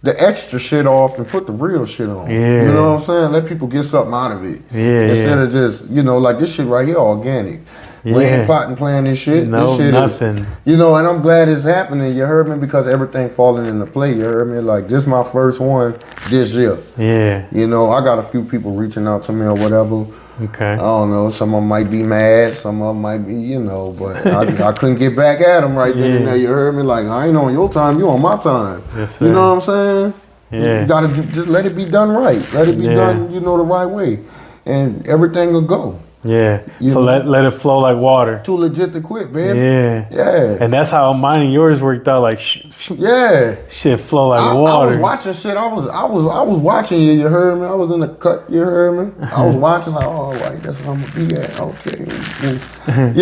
the extra shit off and put the real shit on. Yeah. You know what I'm saying? Let people get something out of it. Yeah. Instead of just, like this shit right here, organic. Yeah. We ain't plotting, planning this shit. No, this shit nothing. is, and I'm glad it's happening. You heard me? Because everything falling into play. You heard me? Like, this my first one this year. Yeah. I got a few people reaching out to me or whatever. Okay. I don't know. Some of them might be mad. Some of them might be, but I couldn't get back at them right then and there. You heard me? Like, I ain't on your time. You on my time. Yes, sir. You know what I'm saying? Yeah. You gotta just let it be done right. Let it be done, the right way, and everything will go. Yeah. So let it flow like water. Too legit to quit, baby. Yeah. And that's how mine and yours worked out. Like, shit flow like water. I was watching shit. I was watching you. You heard me? I was in the cut. You heard me? I was watching like, oh, right, that's where I'm gonna be at. Okay.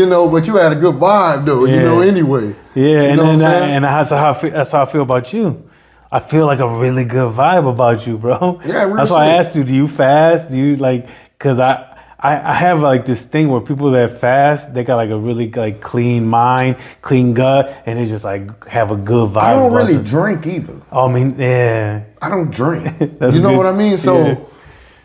But you had a good vibe though. Anyway. Yeah. And that's how I feel about you. I feel like a really good vibe about you, bro. Yeah, really. That's why I asked you, do you fast? Do you because I have like this thing where people that fast, they got like a really clean mind, clean gut, and they just have a good vibe. I don't really drink either. I mean, yeah. I don't drink. You know what I mean? So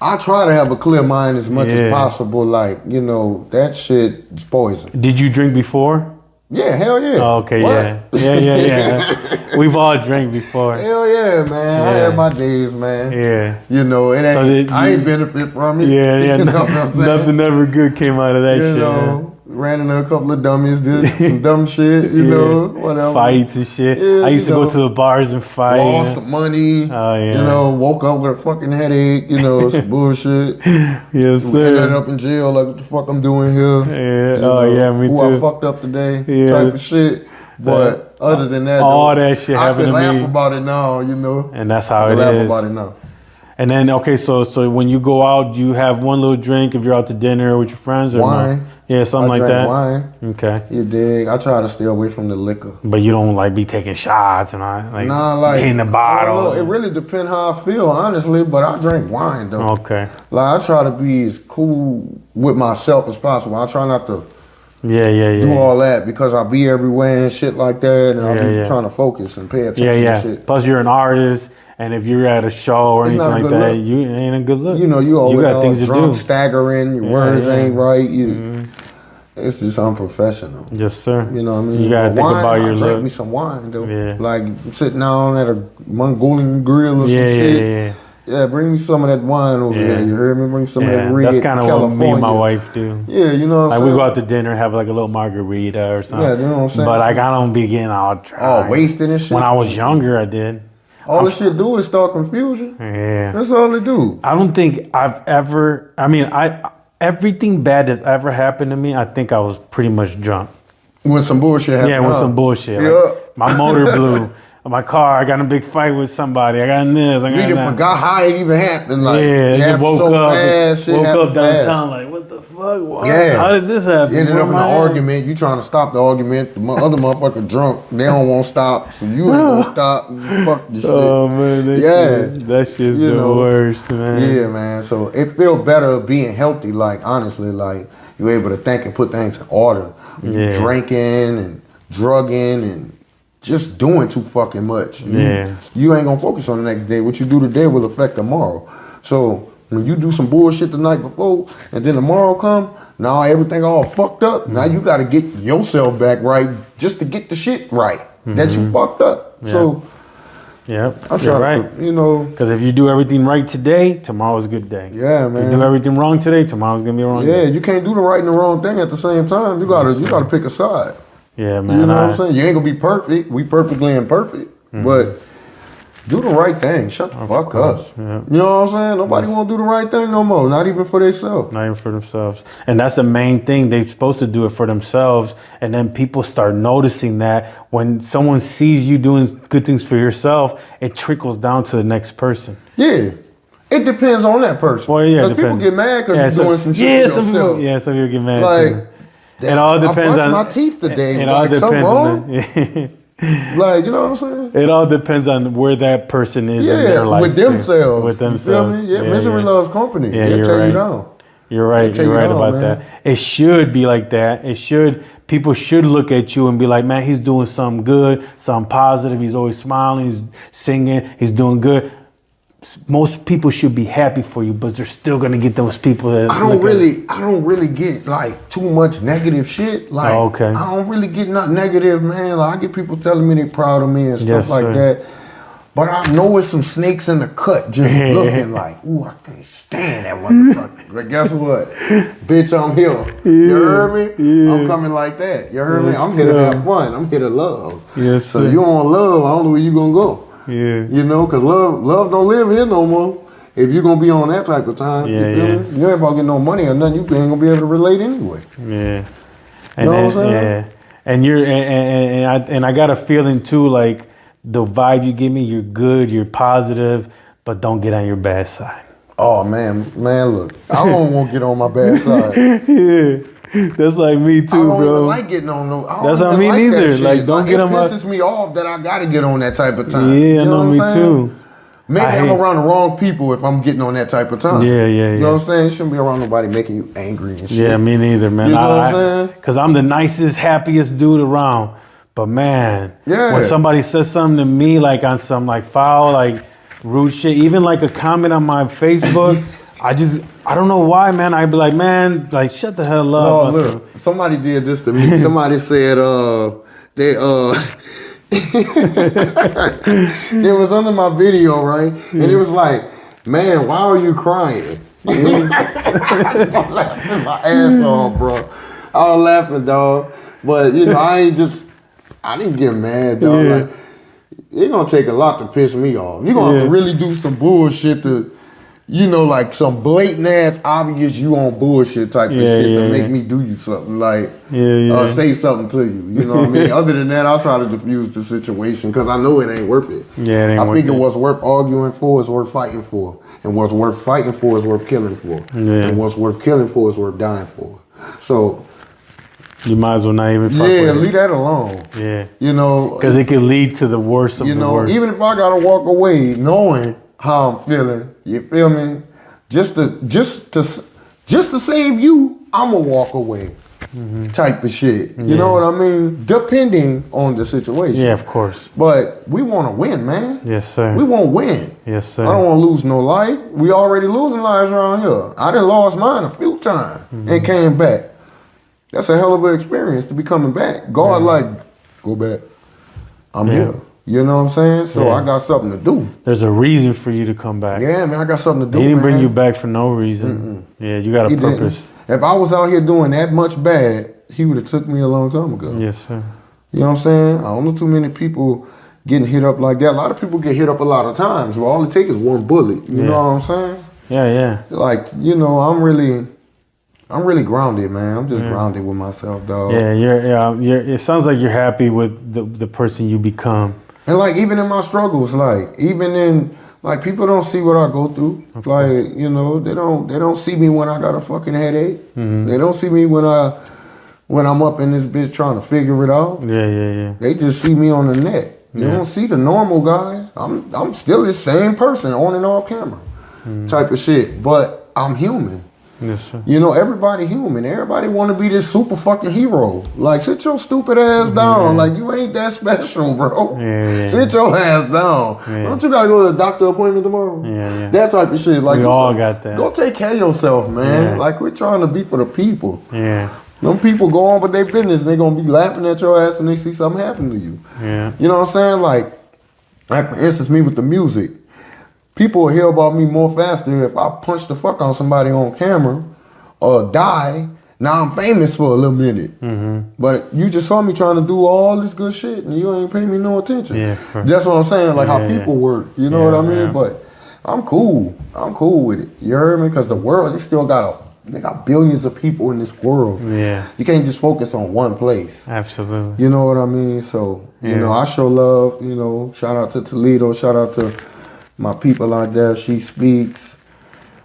I try to have a clear mind as much as possible. That shit is poison. Did you drink before? Yeah, hell yeah. Oh, okay, what? yeah. We've all drank before. Hell yeah, man. I had my days, man. Yeah. It ain't, I ain't benefit from it. Yeah. You know what I'm saying? Nothing ever good came out of that shit. Ran into a couple of dummies, did some dumb shit, whatever. Fights and shit. Yeah, I used to go to the bars and fight. Lost some money. Oh, yeah. Woke up with a fucking headache, some bullshit. Yes, sir. Ended up in jail, like, what the fuck I'm doing here? Yeah. Me who too. I fucked up today, type of shit. But other than that, all that shit happened to me. I can laugh about it now, And that's how it is. laugh about it now. And then, okay, so when you go out, you have one little drink if you're out to dinner with your friends? Or wine. No? Yeah, something like that. Wine. Okay. You dig? I try to stay away from the liquor. But you don't be taking shots and in the bottle. It really depends how I feel, honestly, but I drink wine though. Okay. I try to be as cool with myself as possible. I try not to do all that because I be everywhere and shit like that, and I be trying to focus and pay attention to shit. Plus, you're an artist, and if you're at a show or anything like that, you ain't a good look. You know, you always got things to do. Staggering, your words ain't right. It's just unprofessional. Yes, sir. You know what I mean? You gotta think about your look. Drink me some wine though. Yeah. Like sitting down at a Mongolian grill or some shit. Yeah, bring me some of that wine over here. You heard me? Bring some of that red. That's kind of what me and my wife do. Yeah, you know what I'm saying? Like we go out to dinner, have like a little margarita or something. Yeah, you know what I'm saying? But like I don't be getting all dry. All wasted and shit. When I was younger, I did. All this shit do is start confusion. Yeah. That's all they do. I don't think I've ever, everything bad that's ever happened to me, I think I was pretty much drunk. When some bullshit happened. Yeah, when some bullshit. Yeah. Like my motor blew. My car, I got in a big fight with somebody. I got in this. I got in that. Forgot how it even happened. Like, just woke up. Fast, woke up downtown like, what the fuck? Why? Yeah. How did this happen? You ended up in an argument. You trying to stop the argument. The other motherfucker drunk. They don't want to stop. So you ain't going to stop. Fuck this shit. Oh, man. That shit's the worst, man. Yeah, man. So it feel better being healthy. Like, honestly, like, you're able to think and put things in order. You drinking and drugging and just doing too fucking much. You ain't gonna focus on the next day. What you do today will affect tomorrow. So when you do some bullshit the night before and then tomorrow come, now everything all fucked up. Now you gotta get yourself back right just to get the shit right that you fucked up. So I'm trying to, you know. Because if you do everything right today, tomorrow's a good day. Yeah, man. If you do everything wrong today, tomorrow's gonna be a wrong day. Yeah, you can't do the right and the wrong thing at the same time. You gotta pick a side. Yeah, man. You know what I'm saying? You ain't gonna be perfect. We perfectly imperfect. But do the right thing. Shut the fuck up. Yeah. You know what I'm saying? Nobody won't do the right thing no more. Not even for themselves. Not even for themselves. And that's the main thing. They're supposed to do it for themselves. And then people start noticing that when someone sees you doing good things for yourself, it trickles down to the next person. Yeah. It depends on that person. Well, yeah, because people get mad because you're doing some shit for yourself. Some people get mad. Like, it all depends I on brushed my teeth today. It like, all depends wrong? Like, you know what I'm saying? It all depends on where that person is in their life. With themselves. With themselves. You feel me? Yeah, misery loves company. Yeah, They'll tear you down. You're right. You're right about that. It should be like that. People should look at you and be like, man, he's doing something good, something positive. He's always smiling. He's singing. He's doing good. Most people should be happy for you, but they're still gonna get those people that I don't really get like too much negative shit. Like, I don't really get nothing negative, man. Like, I get people telling me they're proud of me and stuff like that. But I know it's some snakes in the cut just looking like, ooh, I can't stand that motherfucker. But guess what? Bitch, I'm here. You heard me? I'm coming like that. You heard me? I'm here to have fun. I'm here to love. Yes, so you want love, I don't know where you gonna go. Yeah. You know, because love don't live here no more. If you're going to be on that type of time, you feel me? You ain't about to get no money or nothing. You ain't going to be able to relate anyway. Yeah. You know what I'm saying? Yeah. And I got a feeling too, like the vibe you give me, you're good, you're positive, but don't get on your bad side. Oh, man, look. I don't want to get on my bad side. Yeah. That's like me too, bro. I don't even like getting on no. That's not me neither. Like, don't get on my. It pisses me off that I gotta get on that type of time. Yeah, you know me too. Maybe I'm around the wrong people if I'm getting on that type of time. Yeah. You know what I'm saying? You shouldn't be around nobody making you angry and shit. Yeah, me neither, man. You know what I'm saying? Because I'm the nicest, happiest dude around. But man, when somebody says something to me, like on some like foul, like rude shit, even like a comment on my Facebook. I don't know why, man. I'd be like, man, like, shut the hell up. No, look, somebody did this to me. Somebody said, it was under my video, right? And it was like, man, why are you crying? I was laughing my ass off, bro. I was laughing, dog. But, you know, I didn't get mad, dog. Like, it's gonna take a lot to piss me off. You're gonna have to really do some bullshit to, you know, like some blatant ass obvious you on bullshit type of shit to make me do you something, like say something to you. You know what I mean? Other than that, I'll try to diffuse the situation because I know it ain't worth it. Yeah, it ain't I figure what's worth arguing for is worth fighting for, and what's worth fighting for is worth killing for, and what's worth killing for is worth dying for. So you might as well not even fuck with it. leave that alone. Yeah, you know, because it could lead to the worst of the worst. Even if I gotta walk away knowing how I'm feeling, you feel me? Just to save you, I'ma walk away. type of shit. You know what I mean? Depending on the situation. Yeah, of course. But we want to win, man. Yes, sir. We want to win. Yes, sir. I don't want to lose no life. We already losing lives around here. I done lost mine a few times and came back. That's a hell of an experience to be coming back. God, like, go back. I'm here. You know what I'm saying? So I got something to do. There's a reason for you to come back. Yeah, man, I got something to do. He didn't bring you back for no reason. Yeah, you got a purpose. If I was out here doing that much bad, he would have took me a long time ago. Yes, sir. You know what I'm saying? I don't know too many people getting hit up like that. A lot of people get hit up a lot of times. Well, all it takes is one bullet. You know what I'm saying? Yeah. Like, you know, I'm really grounded, man. I'm just grounded with myself, dog. Yeah, it sounds like you're happy with the person you become. And like, even in my struggles, like, even in, like, people don't see what I go through. Okay. Like, you know, they don't see me when I got a fucking headache. They don't see me when I'm up in this bitch trying to figure it out. Yeah. They just see me on the net. They don't see the normal guy. I'm still the same person on and off camera type of shit. But I'm human. Yes, sir. You know, everybody human. Everybody want to be this super fucking hero. Like, sit your stupid ass down. Like, you ain't that special, bro. Sit your ass down. Don't you gotta go to a doctor appointment tomorrow? Yeah. That type of shit. Like, we all got that. Go take care of yourself, man. Like, we're trying to be for the people. Yeah. Them people go on with their business and they gonna be laughing at your ass when they see something happen to you. Yeah. You know what I'm saying? Like for instance, me with the music. People will hear about me more faster if I punch the fuck on somebody on camera or die. Now I'm famous for a little minute. But you just saw me trying to do all this good shit and you ain't pay me no attention. Yeah, that's what I'm saying, like how people work. You know what I mean? But I'm cool. I'm cool with it. You heard me? Because the world, they got billions of people in this world. Yeah. You can't just focus on one place. Absolutely. You know what I mean? So, you know, I show love, you know, shout out to Toledo, shout out to my people out there, She Speaks,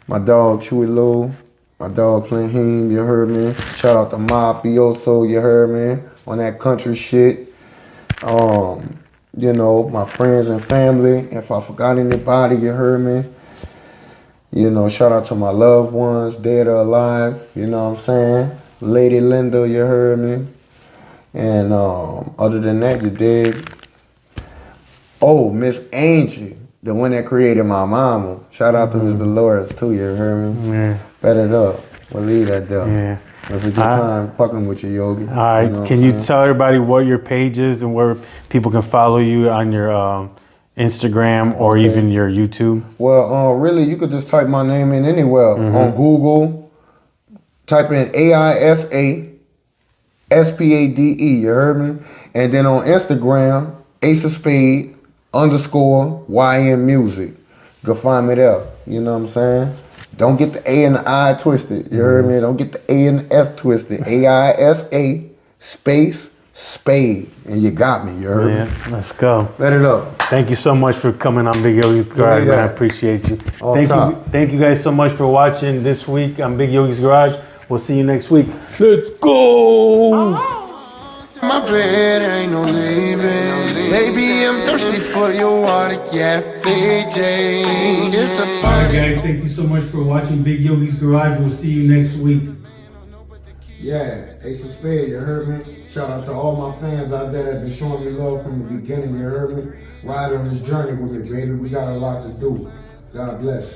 my dog Chewy Low, my dog Flint Heem, you heard me? Shout out to Mafioso, you heard me? On that country shit. You know, my friends and family, if I forgot anybody, you heard me? You know, shout out to my loved ones, dead or alive, you know what I'm saying? Lady Linda, you heard me? And other than that, you dig? Oh, Miss Angie, the one that created my mama. Shout out to Miss Dolores too, you heard me? Yeah. Fed it up. We'll leave that there. Yeah. It was a good time fucking with you, Yogi. All right, you know can you tell everybody what your page is and where people can follow you on your Instagram or even your YouTube? Well, really, you could just type my name in anywhere. On Google, type in Aisa Spade, you heard me? And then on Instagram, Aisa Spade _YM Music. You can find me there. You know what I'm saying? Don't get the A and the I twisted. You heard me? Don't get the A and the S twisted. Aisa space Spade. And you got me. You heard me? Yeah, let's go. Let it up. Thank you so much for coming on Big Yogi's Garage, man. I appreciate you. Thank you guys so much for watching this week on Big Yogi's Garage. We'll see you next week. Let's go! My bed ain't no leaving. Baby, I'm thirsty for your water, yeah, Fiji. It's a party. Alright guys, thank you so much for watching Big Yogi's Garage. We'll see you next week. Yeah, Aisa Spade, you heard me? Shout out to all my fans out there that have been showing me love from the beginning, you heard me? Ride on this journey with me, baby. We got a lot to do. God bless.